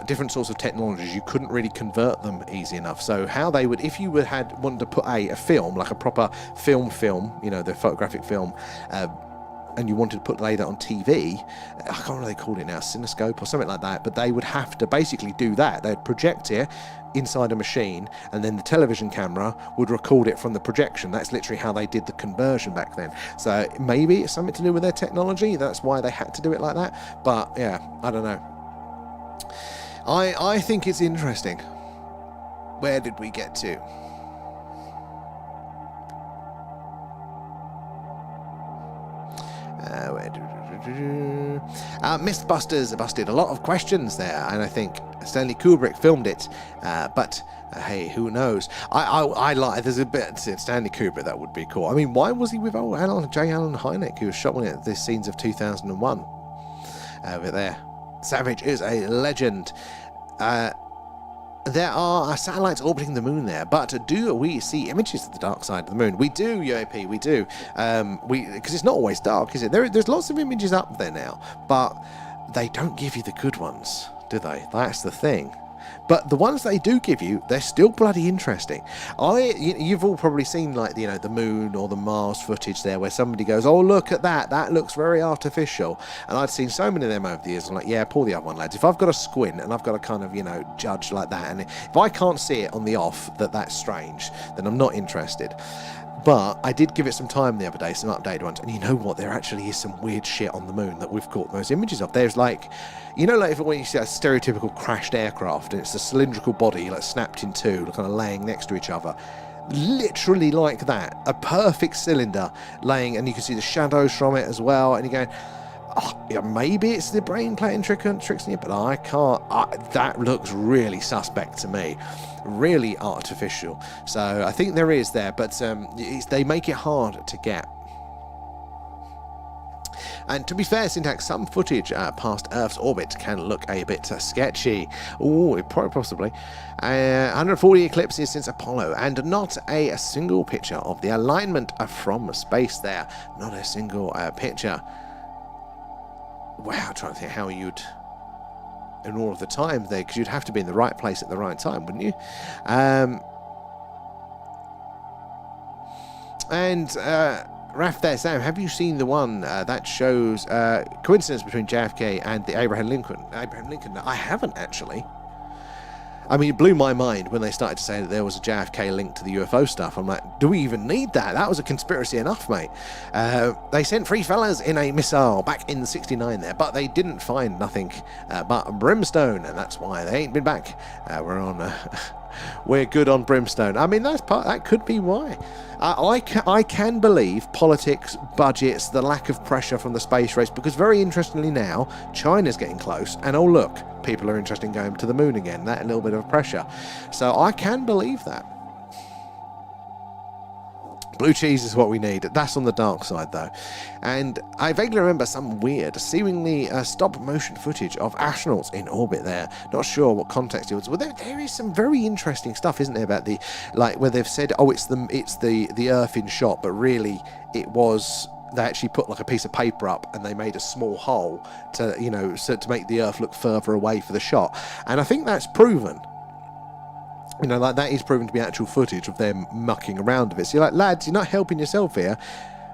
different sorts of technologies, you couldn't really convert them easy enough. So how they would, if you wanted to put a film, like a proper film, the photographic film, and you wanted to lay that on TV, I can't remember what they called it now, cinescope or something like that, but they would have to basically do that. They'd project it inside a machine, and then the television camera would record it from the projection. That's literally how they did the conversion back then. So maybe it's something to do with their technology, that's why they had to do it like that. But yeah, I don't know. I think it's interesting. Where did we get to? Mythbusters busted a lot of questions there, and I think Stanley Kubrick filmed it, but hey, who knows? I like, there's a bit Stanley Kubrick, that would be cool. I mean, why was he with J. Allen Hynek, who was shot at the scenes of 2001 over there? Savage is a legend. There are satellites orbiting the moon there, but do we see images of the dark side of the moon? We do, UAP, we do. Because it's not always dark, is it? There's lots of images up there now, but they don't give you the good ones, do they? That's the thing. But the ones they do give you, they're still bloody interesting. You've all probably seen, like, the moon or the Mars footage there, where somebody goes, "Oh, look at that! That looks very artificial." And I've seen so many of them over the years. I'm like, yeah, pull the other one, lads. If I've got to squint and I've got to kind of, judge like that, and if I can't see it on the off that that's strange, then I'm not interested. But I did give it some time the other day, some updated ones, and you know what? There actually is some weird shit on the moon that we've caught those images of. There's like, like when you see a stereotypical crashed aircraft, and it's a cylindrical body, like snapped in two, kind of laying next to each other. Literally like that. A perfect cylinder laying, and you can see the shadows from it as well, and you're going, oh, yeah, maybe it's the brain playing tricks on you, but I can't. That looks really suspect to me. Really artificial. So I think there is there, but they make it hard to get. And to be fair, Syntax, some footage past Earth's orbit can look a bit sketchy. Oh, possibly. 140 eclipses since Apollo, and not a single picture of the alignment from space there. Not a single picture. Wow, I'm trying to think how you'd, in all of the time there, because you'd have to be in the right place at the right time, wouldn't you? And Raf there, Sam, have you seen the one that shows coincidence between JFK and the Abraham Lincoln? I haven't, actually. I mean, it blew my mind when they started to say that there was a JFK link to the UFO stuff. I'm like, do we even need that? That was a conspiracy enough, mate. They sent 3 fellas in a missile back in '69 there, but they didn't find nothing but brimstone, and that's why they ain't been back. We're good on brimstone. I mean, that could be why. I can believe politics, budgets, the lack of pressure from the space race, because very interestingly now, China's getting close, and oh look, people are interested in going to the moon again. That a little bit of pressure. So I can believe that. Blue cheese is what we need. That's on the dark side, though. And I vaguely remember some weird, seemingly stop-motion footage of astronauts in orbit there. Not sure what context it was. Well, there is some very interesting stuff, isn't there, about the, like, where they've said, oh, it's the Earth in shot, but really it was, they actually put like a piece of paper up and they made a small hole to, you know, so to make the Earth look further away for the shot. And I think that's proven. You know, like, that is proven to be actual footage of them mucking around with it. So you're like, lads, you're not helping yourself here.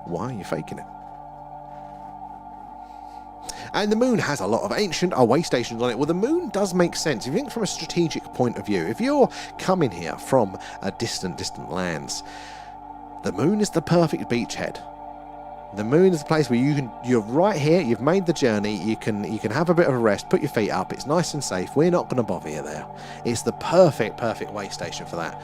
Why are you faking it? And the moon has a lot of ancient way stations on it. Well, the moon does make sense. If you think from a strategic point of view, if you're coming here from distant lands, the moon is the perfect beachhead. The moon is the place where you're right here, you've made the journey, you can have a bit of a rest, put your feet up, it's nice and safe, we're not going to bother you there. It's the perfect way station for that.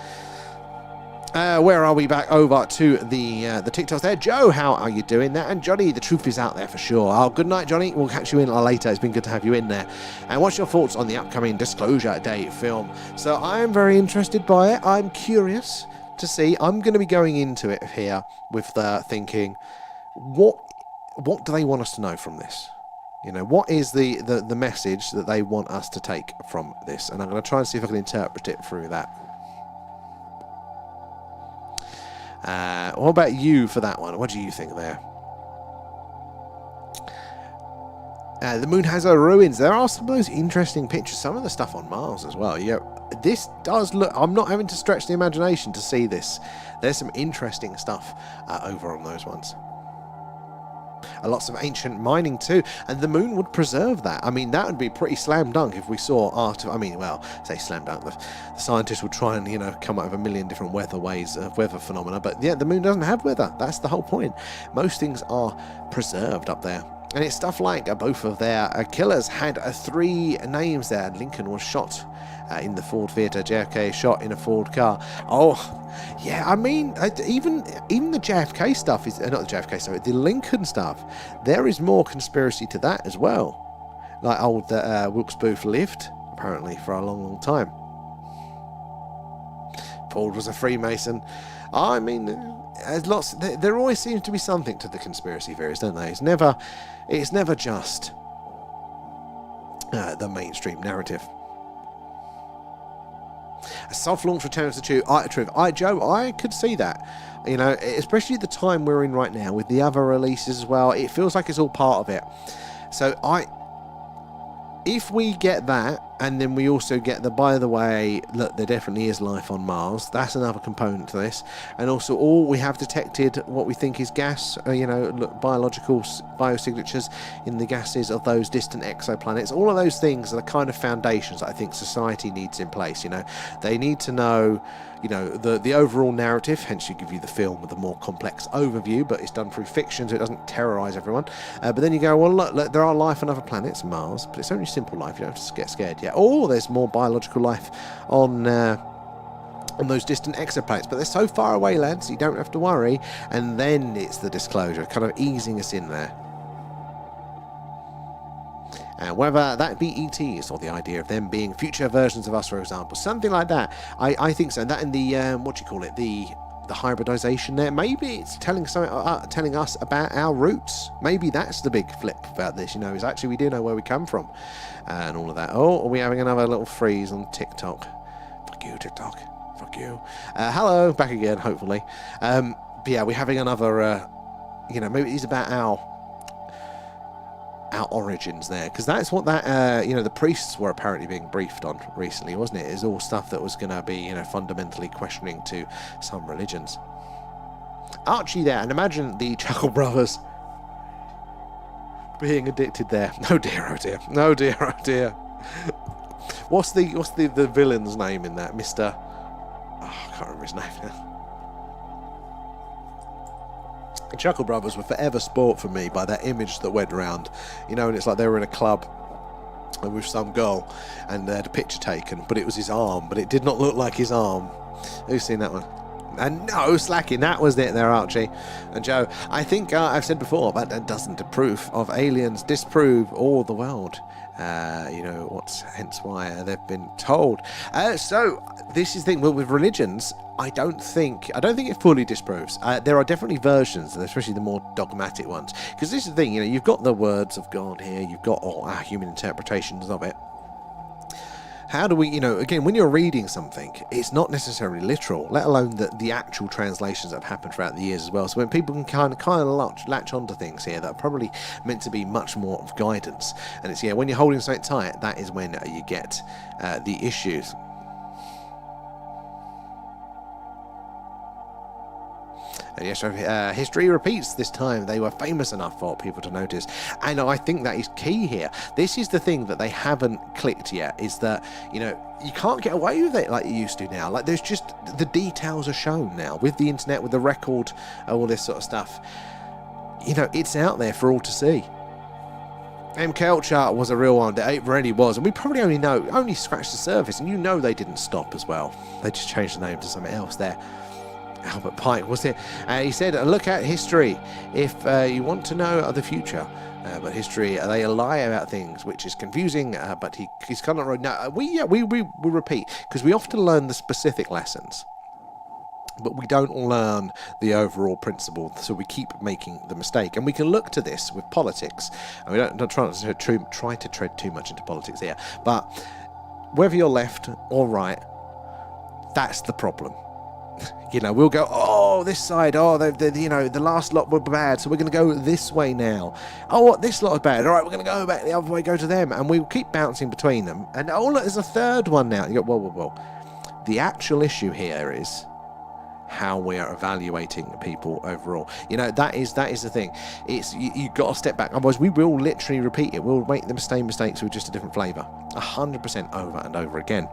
Where are we? Back over to the TikToks there. Joe, how are you doing there? And Johnny, the truth is out there for sure. Oh, good night, Johnny. We'll catch you in later. It's been good to have you in there. And what's your thoughts on the upcoming Disclosure Day film? So I am very interested by it. I'm curious to see. I'm going to be going into it here with thinking, what do they want us to know from this? You know, what is the message that they want us to take from this? And I'm going to try and see if I can interpret it through that. What about you for that one? What do you think there? The moon has her ruins. There are some of those interesting pictures. Some of the stuff on Mars as well. Yeah, this does look... I'm not having to stretch the imagination to see this. There's some interesting stuff over on those ones. Lots of ancient mining too, and the moon would preserve that. I mean, that would be pretty slam dunk if we saw art of, I mean, well, say slam dunk, the scientists would try and, you know, come up with a million different weather phenomena, but yeah, the moon doesn't have weather. That's the whole point. Most things are preserved up there. And it's stuff like both of their killers had 3 names there. Lincoln was shot in the Ford Theatre, JFK shot in a Ford car. Oh, yeah, I mean, even the JFK stuff is, not the JFK stuff, the Lincoln stuff, there is more conspiracy to that as well. Like old Wilkes Booth lived, apparently, for a long time. Ford was a Freemason. I mean, there's lots. There always seems to be something to the conspiracy theories, don't they? It's never just the mainstream narrative. A soft launch returns to truth. Joe, I could see that. You know, especially the time we're in right now with the other releases as well. It feels like it's all part of it. So if we get that, and then we also get the, by the way, look, there definitely is life on Mars. That's another component to this. And also, we have detected what we think is gas, biological biosignatures in the gases of those distant exoplanets. All of those things are the kind of foundations that I think society needs in place. You know, they need to know, you know, the overall narrative, hence you give you the film with a more complex overview, but it's done through fiction, so it doesn't terrorize everyone. But then you go, well, look, there are life on other planets, Mars, but it's only simple life. You don't have to get scared yet. Or there's more biological life on those distant exoplanets, but they're so far away, lads, you don't have to worry. And then it's the disclosure, kind of easing us in there. Whether that be ETs or the idea of them being future versions of us, for example, something like that, I think so. And that in the the hybridization there, maybe it's telling us about our roots. Maybe that's the big flip about this. You know, is actually we do know where we come from, and all of that. Oh, are we having another little freeze on TikTok? Fuck you, TikTok. Fuck you. Hello, back again. Hopefully. But yeah, we're having another. Maybe it's about our origins there, because that's what that the priests were apparently being briefed on recently, wasn't it? It's all stuff that was going to be fundamentally questioning to some religions. Archie there, and imagine the Chuckle Brothers being addicted there. Oh dear, oh dear, oh dear, oh dear. What's the villain's name in that? Mr. Oh, I can't remember his name now. The Chuckle Brothers were forever sport for me by that image that went around, you know, and it's like they were in a club with some girl and they had a picture taken, but it was his arm, but it did not look like his arm. Who's seen that one? And no slacking, that was it there, Archie and Joe. I think I've said before, but that doesn't proof of aliens disprove all the world. You know, hence why they've been told. So this is the thing. Well, with religions, I don't think it fully disproves. There are definitely versions, especially the more dogmatic ones, because this is the thing. You know, you've got the words of God here. You've got all our human interpretations of it. How do we, you know, again, when you're reading something, it's not necessarily literal, let alone the actual translations that have happened throughout the years as well. So when people can kind of latch onto things here that are probably meant to be much more of guidance, and it's, yeah, when you're holding something tight, that is when you get the issues. And yes, history repeats this time. They were famous enough for people to notice. And I think that is key here. This is the thing that they haven't clicked yet, is that, you know, you can't get away with it like you used to now. Like, there's just, the details are shown now. With the internet, with the record, all this sort of stuff. You know, it's out there for all to see. MKUltra was a real one. It really was. And we probably only scratched the surface. And you know they didn't stop as well. They just changed the name to something else there. Albert Pike, was it? He said, look at history if you want to know the future. But history, they lie about things, which is confusing, but he's kind of right. No, we repeat, because we often learn the specific lessons, but we don't learn the overall principle, so we keep making the mistake. And we can look to this with politics, and we don't try to tread too much into politics here, but whether you're left or right, that's the problem. You know, we'll go, oh, this side, oh, you know, the last lot were bad, so we're going to go this way now. Oh, what, this lot is bad. All right, we're going to go back the other way, go to them. And we'll keep bouncing between them. And, oh, look, there's a third one now. You go, whoa. The actual issue here is how we are evaluating people overall. You know, that is the thing. It's you've got to step back. Otherwise, we will literally repeat it. We'll make the same mistakes with just a different flavour. 100% over and over again.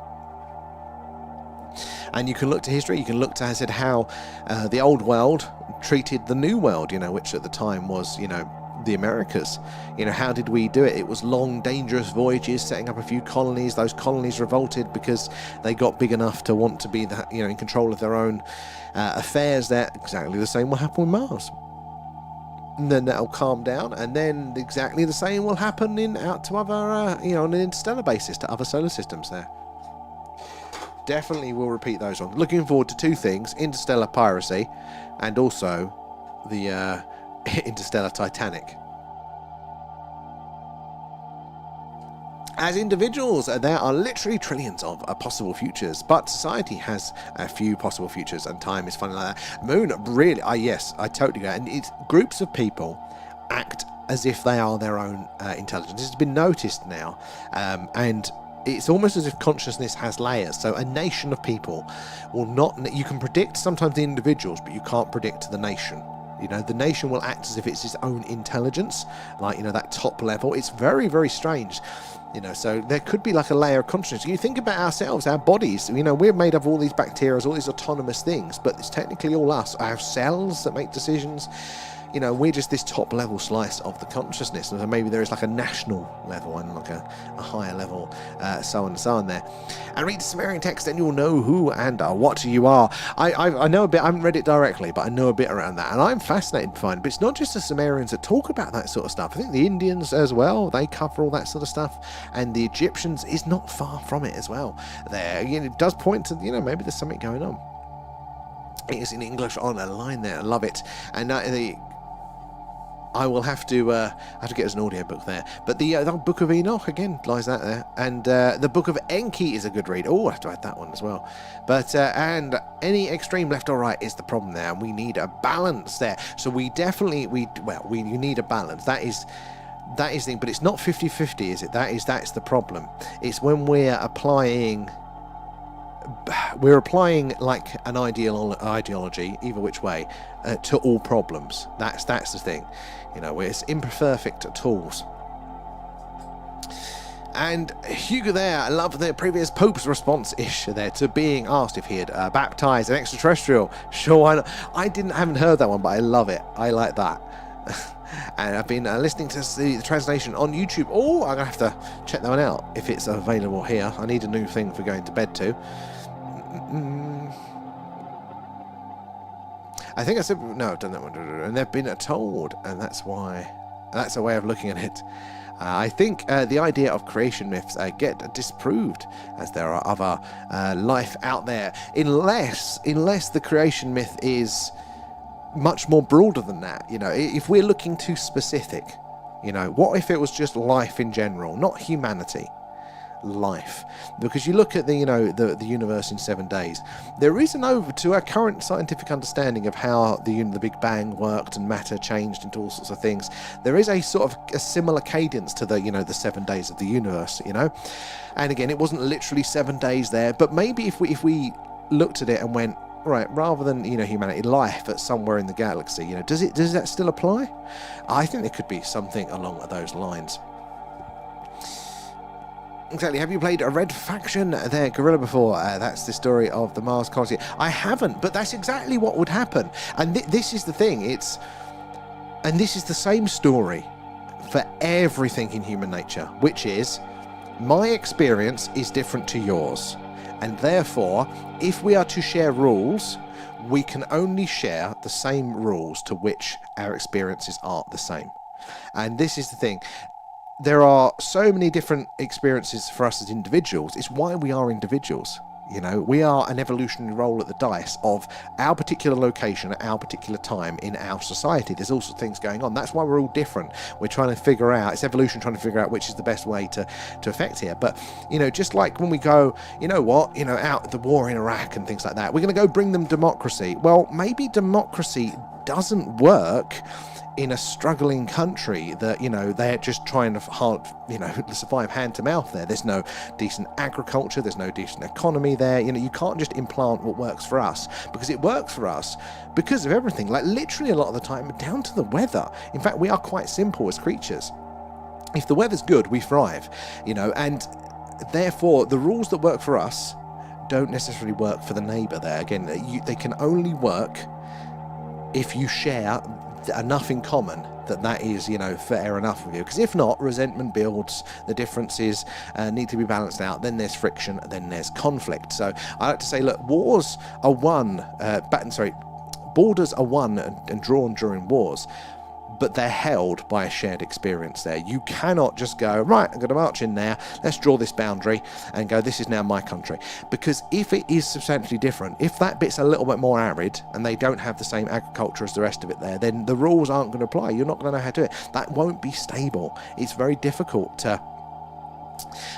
And you can look to history, you can look to, as I said, how the old world treated the new world, you know, which at the time was, you know, the Americas. You know, how did we do it? It was long, dangerous voyages, setting up a few colonies. Those colonies revolted because they got big enough to want to be, you know, in control of their own affairs there. Exactly the same will happen with Mars. And then that'll calm down, and then exactly the same will happen out to other, you know, on an interstellar basis, to other solar systems there. Definitely will repeat those ones. Looking forward to two things: interstellar piracy, and also the interstellar Titanic. As individuals, there are literally trillions of possible futures, but society has a few possible futures, and time is funny like that. Moon, really, yes, I totally get it. And it's groups of people act as if they are their own intelligence. It's been noticed now, and it's almost as if consciousness has layers. So a nation of people will not, you can predict sometimes the individuals, but you can't predict the nation. You know, the nation will act as if it's its own intelligence, like, you know, that top level. It's very, very strange. You know, so there could be like a layer of consciousness. You think about ourselves, our bodies, you know, we're made of all these bacteria, all these autonomous things, but it's technically all us. Our cells that make decisions. You know, we're just this top level slice of the consciousness, and so maybe there is like a national level and like a higher level, so on and so on there. And read the Sumerian text, and you'll know who and what you are. I know a bit. I haven't read it directly, but I know a bit around that, and I'm fascinated to find. But it's not just the Sumerians that talk about that sort of stuff. I think the Indians as well, they cover all that sort of stuff, and the Egyptians is not far from it as well. There, you know, it does point to, you know, maybe there's something going on. It is in English on a line there. I love it, and I will have to get us an audiobook there. But the Book of Enoch, again, lies that there. And the Book of Enki is a good read. Oh, I have to add that one as well. But, and any extreme left or right is the problem there. And we need a balance there. So we definitely, you need a balance. That is the thing. But it's not 50-50, is it? That's the problem. It's when we're applying we're applying like an ideology, either which way, to all problems. That's the thing. You know, it's imperfect tools. And Hugo there, I love the previous Pope's response-ish there to being asked if he had baptized an extraterrestrial. Sure, why not? Haven't heard that one, but I love it. I like that. And I've been listening to the translation on YouTube. Oh, I'm going to have to check that one out if it's available here. I need a new thing for going to bed to. I think I said, no, I've done that one. And they've been told, and that's why. That's a way of looking at it. I think the idea of creation myths get disproved, as there are other life out there, unless the creation myth is much more broader than that. You know, if we're looking too specific, you know, what if it was just life in general, not humanity, life? Because you look at the universe in 7 days, there is to our current scientific understanding of how the Big Bang worked and matter changed into all sorts of things, there is a sort of a similar cadence to the 7 days of the universe, you know. And again, it wasn't literally 7 days there, but maybe if we looked at it and went, right, rather than humanity, life at somewhere in the galaxy, does that still apply? I think there could be something along those lines. Exactly. Have you played a Red Faction there, Gorilla, before? That's the story of the Mars colony. I haven't, but that's exactly what would happen. And this is the thing. This is the same story for everything in human nature, which is my experience is different to yours. And therefore, if we are to share rules, we can only share the same rules to which our experiences are the same. And this is the thing. There are so many different experiences for us as individuals. It's why we are individuals. You know, we are an evolutionary roll at the dice of our particular location at our particular time in our society. There's all sorts of things going on. That's why we're all different. We're trying to figure out, it's evolution trying to figure out which is the best way to affect here. But, just like when we go, out the war in Iraq and things like that, we're going to go bring them democracy. Well, maybe democracy doesn't work in a struggling country that, they're just trying to survive hand to mouth there. There's no decent agriculture, there's no decent economy there. You can't just implant what works for us, because it works for us because of everything, like literally a lot of the time down to the weather. In fact, we are quite simple as creatures. If the weather's good, we thrive, and therefore the rules that work for us don't necessarily work for the neighbor there. Again, they can only work if you share enough in common that is fair enough with you, because if not, resentment builds, the differences need to be balanced out, then there's friction, then there's conflict. So I like to say, look, borders are won and drawn during wars, but they're held by a shared experience there. You cannot just go, right, I'm going to march in there, let's draw this boundary and go, this is now my country. Because if it is substantially different, if that bit's a little bit more arid and they don't have the same agriculture as the rest of it there, then the rules aren't going to apply. You're not going to know how to do it. That won't be stable. It's very difficult to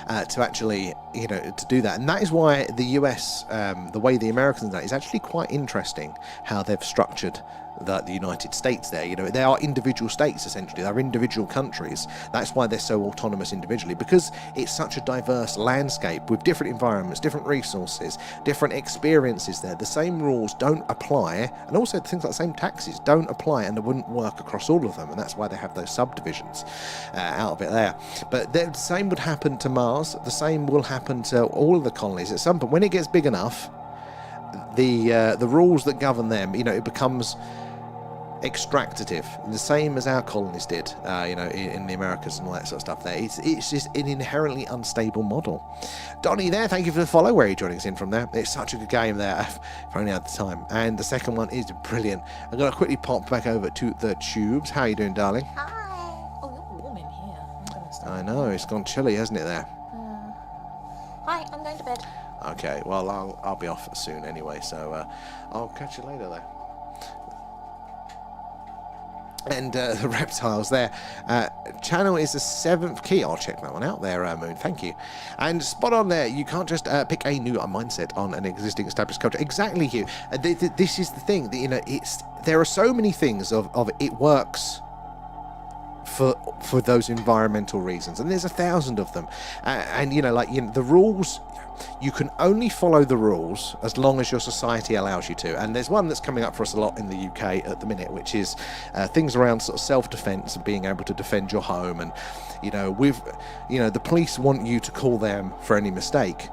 actually, to do that. And that is why the US, the way the Americans do that, is actually quite interesting, how they've structured the United States there. They are individual states, essentially. They're individual countries. That's why they're so autonomous individually, because it's such a diverse landscape with different environments, different resources, different experiences there. The same rules don't apply, and also things like the same taxes don't apply, and they wouldn't work across all of them, and that's why they have those subdivisions out of it there. But the same would happen to Mars. The same will happen to all of the colonies at some point. When it gets big enough, the rules that govern them, it becomes extractative, the same as our colonies did, in the Americas and all that sort of stuff there. It's just an inherently unstable model. Donnie there, thank you for the follow. Where are you joining us in from there? It's such a good game there, if only I had the time. And the second one is brilliant. I'm going to quickly pop back over to the tubes. How are you doing, darling? Hi. Oh, you're warm in here. I know, it's gone chilly, hasn't it there? Hi, I'm going to bed. Okay, well, I'll be off soon anyway, so I'll catch you later there. And the reptiles there. Channel is the 7th key. I'll check that one out there, Moon. Thank you. And spot on there. You can't just pick a new mindset on an existing established culture. Exactly, Hugh. This is the thing. There are so many things of it works for those environmental reasons, and there's 1,000 of them. And the rules, you can only follow the rules as long as your society allows you to. And there's one that's coming up for us a lot in the UK at the minute, which is things around sort of self-defense and being able to defend your home. And the police want you to call them for any mistake,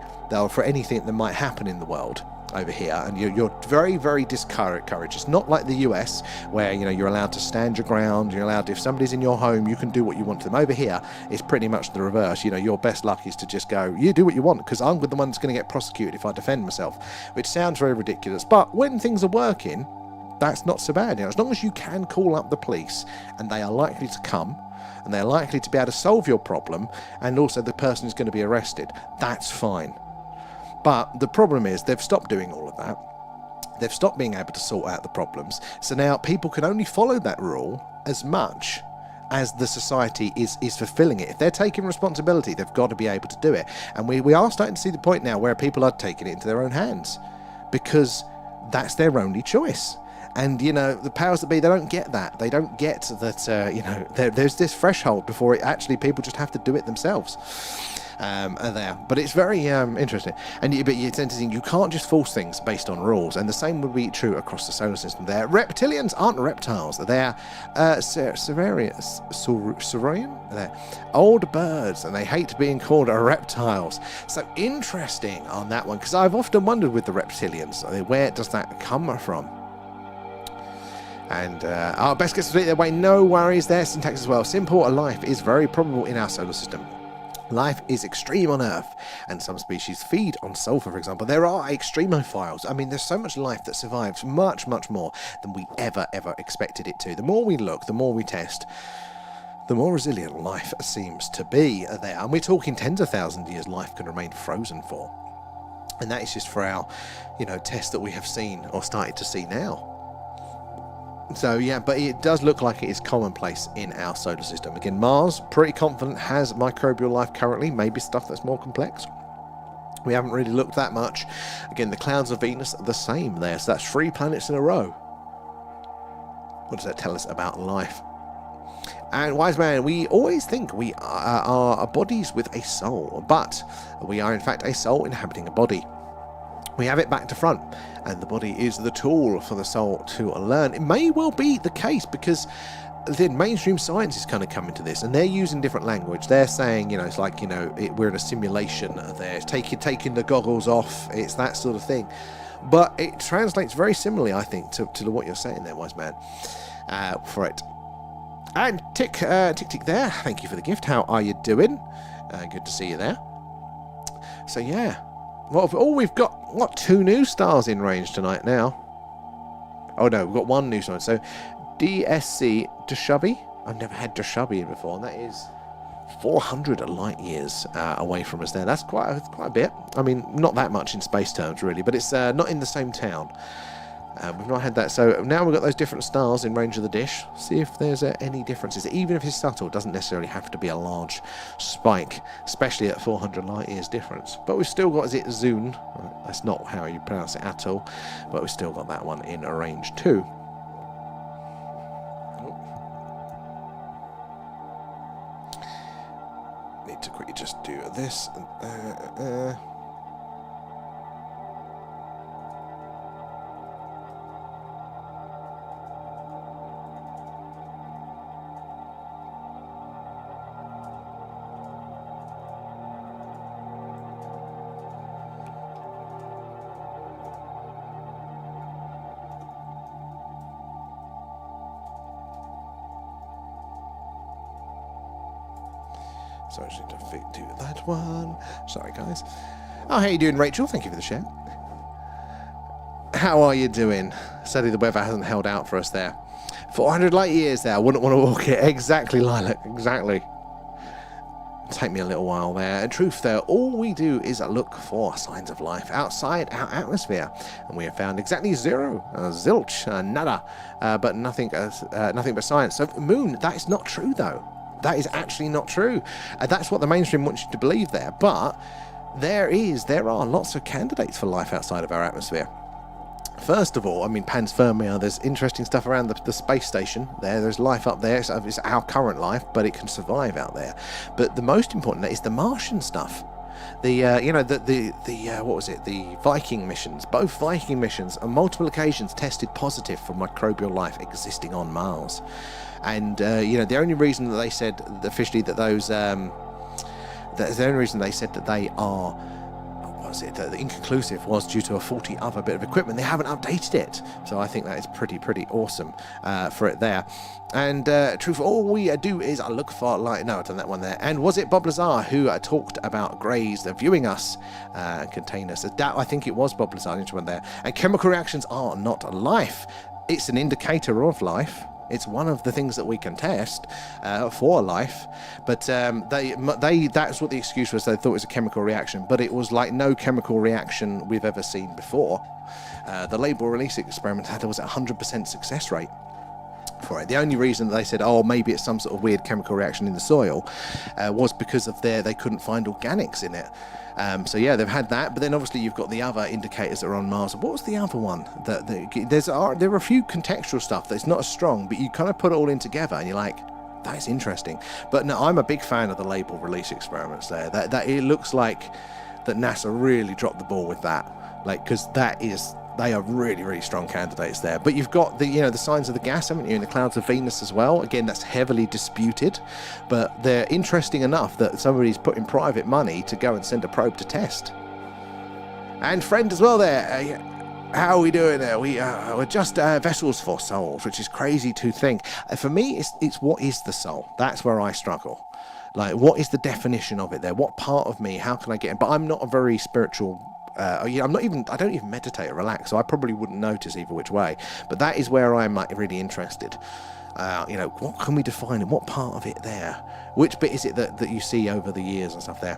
for anything that might happen in the world over here, and you're very, very discouraged. It's not like the US where you're allowed to stand your ground. You're allowed, if somebody's in your home, you can do what you want to them. Over here it's pretty much the reverse. Your best luck is to just go, you do what you want, because I'm the one that's going to get prosecuted if I defend myself, which sounds very ridiculous. But when things are working, that's not so bad. As long as you can call up the police and they are likely to come and they're likely to be able to solve your problem, and also the person is going to be arrested, that's fine. But the problem is they've stopped doing all of that. They've stopped being able to sort out the problems. So now people can only follow that rule as much as the society is fulfilling it. If they're taking responsibility, they've got to be able to do it. And we are starting to see the point now where people are taking it into their own hands, because that's their only choice. And, the powers that be, they don't get that. They don't get that, there's this threshold before people just have to do it themselves. But it's very interesting, but it's interesting. You can't just force things based on rules, and the same would be true across the solar system. Reptilians aren't reptiles; they're Saurian. They're old birds, and they hate being called reptiles. So interesting on that one, because I've often wondered with the reptilians, where does that come from? And our best gets to split their way. No worries there. Syntax as well. Simple life is very probable in our solar system. Life is extreme on Earth, and some species feed on sulfur, for example. There are extremophiles. I mean, there's so much life that survives, much, much more than we ever expected it to. The more we look, the more we test, the more resilient life seems to be there. And we're talking tens of thousands of years life can remain frozen for. And that is just for our, tests that we have seen or started to see now. So yeah, but it does look like it is commonplace in our solar system. Again, Mars, pretty confident, has microbial life currently, maybe stuff that's more complex. We haven't really looked that much. Again, the clouds of Venus are the same there, so that's 3 planets in a row. What does that tell us about life? And wise man, we always think we are bodies with a soul, but we are in fact a soul inhabiting a body. We have it back to front, and the body is the tool for the soul to learn. It may well be the case, because then mainstream science is kind of coming to this, and they're using different language. They're saying, it's like, we're in a simulation. They're taking the goggles off. It's that sort of thing. But it translates very similarly, I think, to what you're saying there, wise man, for it. And tick there. Thank you for the gift. How are you doing? Good to see you there. So yeah. We've got 2 new stars in range tonight now. Oh no, we've got 1 new star. So DSC Dushubi. I've never had Dushubi before, and that is 400 light years away from us there. That's quite a bit. I mean, not that much in space terms really, but it's not in the same town. We've not had that. So now we've got those different stars in range of the dish. See if there's any differences. Even if it's subtle, it doesn't necessarily have to be a large spike, especially at 400 light years difference. But we've still got, is it Zune? That's not how you pronounce it at all. But we've still got that one in range too. Need to quickly just do this. So I just need to do that one. Sorry, guys. Oh, how you doing, Rachel? Thank you for the share. How are you doing? Sadly, the weather hasn't held out for us there. 400 light years there. I wouldn't want to walk it. Exactly, Lilac. Exactly. Take me a little while there. In truth, though, all we do is look for signs of life outside our atmosphere, and we have found exactly 0, zilch, nada, but nothing but science. So, Moon, that is not true, though. That is actually not true. That's what the mainstream wants you to believe there. But there are lots of candidates for life outside of our atmosphere. First of all, I mean, panspermia, there's interesting stuff around the space station there. There's life up there. It's our current life, but it can survive out there. But the most important is the Martian stuff. The what was it? The Viking missions. Both Viking missions on multiple occasions tested positive for microbial life existing on Mars. And the only reason that they said officially that those the only reason they said that they are the inconclusive was due to a faulty other bit of equipment. They haven't updated it, so I think that is pretty awesome for it there. And truth, all we do is look for light. No, I've done that one there. And was it Bob Lazar who talked about greys viewing us, contain us? I think it was Bob Lazar. One there. And chemical reactions are not life. It's an indicator of life. It's one of the things that we can test for life, but that's what the excuse was. They thought it was a chemical reaction, but it was like no chemical reaction we've ever seen before. The label release experiment had 100% success rate for it. The only reason that they said, oh, maybe it's some sort of weird chemical reaction in the soil, was because of they couldn't find organics in it. So yeah, they've had that, but then obviously you've got the other indicators that are on Mars. What was the other one? There are a few contextual stuff that's not as strong, but you kind of put it all in together, and you're like, that is interesting. But no, I'm a big fan of the label release experiments there. That it looks like that NASA really dropped the ball with that, like, because they are really strong candidates there. But you've got the signs of the gas, haven't you, in the clouds of Venus as well. Again, that's heavily disputed, but they're interesting enough that somebody's put in private money to go and send a probe to test. And friend as well there, how are we doing there? We're just vessels for souls, which is crazy to think. For me, it's what is the soul? That's where I struggle. Like, what is the definition of it there? What part of me? How can I get in? But I'm not a very spiritual. I don't even meditate or relax, so I probably wouldn't notice either which way. But that is where I'm like really interested. What can we define? What part of it there? Which bit is it that you see over the years and stuff there?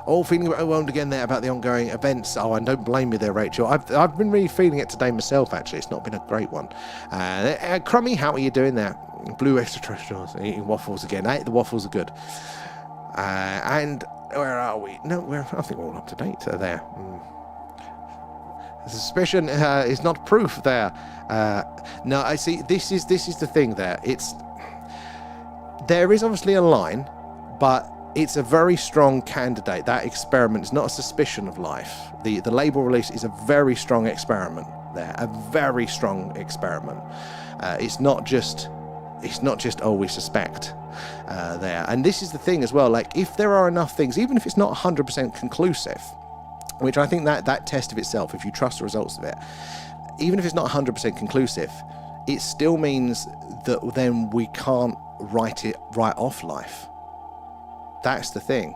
Oh, feeling overwhelmed again there about the ongoing events. Oh, and don't blame me there, Rachel. I've been really feeling it today myself, actually. It's not been a great one. Crummy, how are you doing there? Blue extraterrestrials, eating waffles again. The waffles are good. And where are we? No, I think we're all up to date there. Suspicion is not proof there. No, I see. This is the thing there. There is obviously a line, but it's a very strong candidate. That experiment is not a suspicion of life. The label release is a very strong experiment there. A very strong experiment. It's not just oh, we suspect there. And this is the thing as well. Like, if there are enough things, even if it's not 100% conclusive, which I think that test of itself, if you trust the results of it, even if it's not 100% conclusive, it still means that then we can't write off life. That's the thing.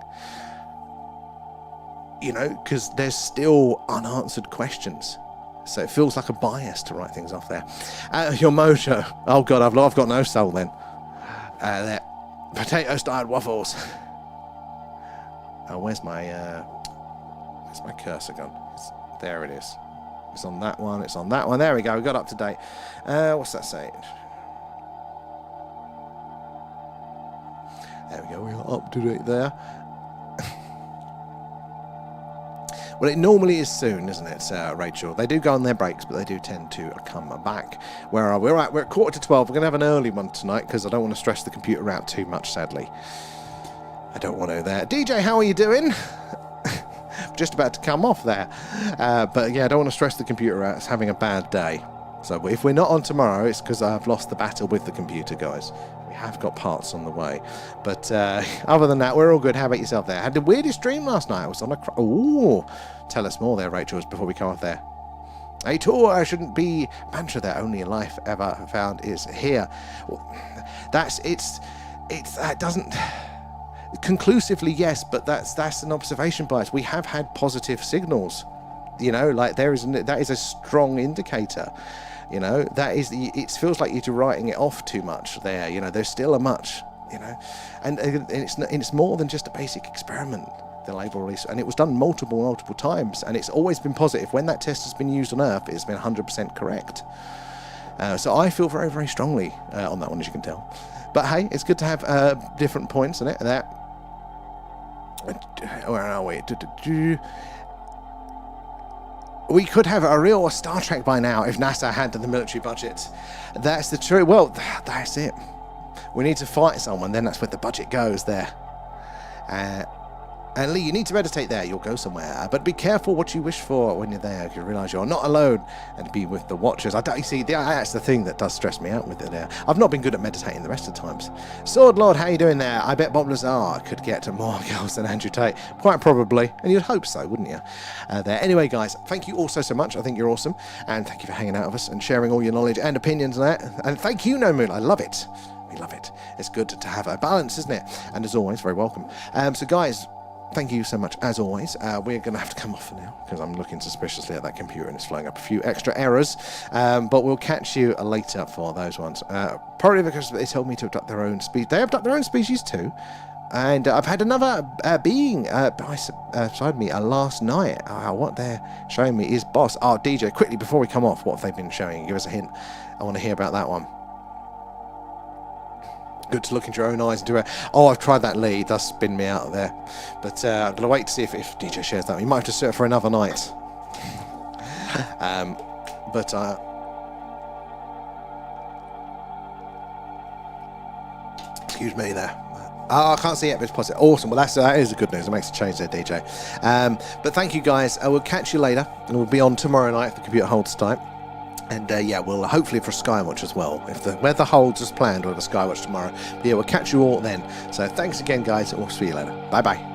Because there's still unanswered questions. So it feels like a bias to write things off there. Your mojo. Oh God, I've got no soul then. There. Potato-styled waffles. Where's my cursor gone? There it is. It's on that one. It's on that one. There we go. We got up to date. What's that saying? There we go. We got up to date there. Well, it normally is soon, isn't it, Rachel? They do go on their breaks, but they do tend to come back. Where are we? All right, we're at 11:45. We're going to have an early one tonight because I don't want to stress the computer out too much, sadly. I don't want to there. DJ, how are you doing? Just about to come off there. But yeah, I don't want to stress the computer out. It's having a bad day. So if we're not on tomorrow, it's because I've lost the battle with the computer, guys. We have got parts on the way. But other than that, we're all good. How about yourself there? I had the weirdest dream last night. I was on a... Ooh. Tell us more there, Rachel, before we come off there. A tour, I shouldn't be mantra there. Only life ever found is here. Well, that doesn't... Conclusively, yes, but that's an observation bias. We have had positive signals. Like that is a strong indicator. It feels like you're writing it off too much there. There's still a much, and it's more than just a basic experiment, the label release, and it was done multiple times, and it's always been positive. When that test has been used on Earth, it's been 100% correct. So I feel very, very strongly on that one, as you can tell. But hey, it's good to have different points in it. There. Where are we? we could have a real Star Trek by now if NASA had the military budget. That's the truth. Well, that's it. We need to fight someone, then that's where the budget goes there. And Lee, you need to meditate there. You'll go somewhere. But be careful what you wish for when you're there. You realise you're not alone and be with the Watchers. You see, that's the thing that does stress me out with it there. I've not been good at meditating the rest of the times. Sword Lord, how you doing there? I bet Bob Lazar could get more girls than Andrew Tate. Quite probably. And you'd hope so, wouldn't you? There. Anyway, guys, thank you all so much. I think you're awesome. And thank you for hanging out with us and sharing all your knowledge and opinions and that. And thank you, No Moon. I love it. We love it. It's good to have a balance, isn't it? And as always, very welcome. So, guys, thank you so much, as always. We're going to have to come off for now, because I'm looking suspiciously at that computer and it's flying up a few extra errors. But we'll catch you later for those ones. Probably because they told me to abduct their own species. They abduct their own species too. And I've had another being beside me last night. What they're showing me is Boss. Oh, DJ, quickly, before we come off, what have they been showing? Give us a hint. I want to hear about that one. Good to look into your own eyes and do it. Oh, I've tried that, Lee. It does spin me out there. But I'm going to wait to see if DJ shares that. You might have to sit it for another night. Excuse me there. Oh, I can't see it, but it's positive. Awesome. Well, that is the good news. It makes a change there, DJ. But thank you, guys. We'll catch you later. And we'll be on tomorrow night if the computer holds tight. And yeah, we'll hopefully for Skywatch as well, if the weather holds as planned, we'll have a Skywatch tomorrow. But yeah, we'll catch you all then. So thanks again, guys, and we'll see you later. Bye bye.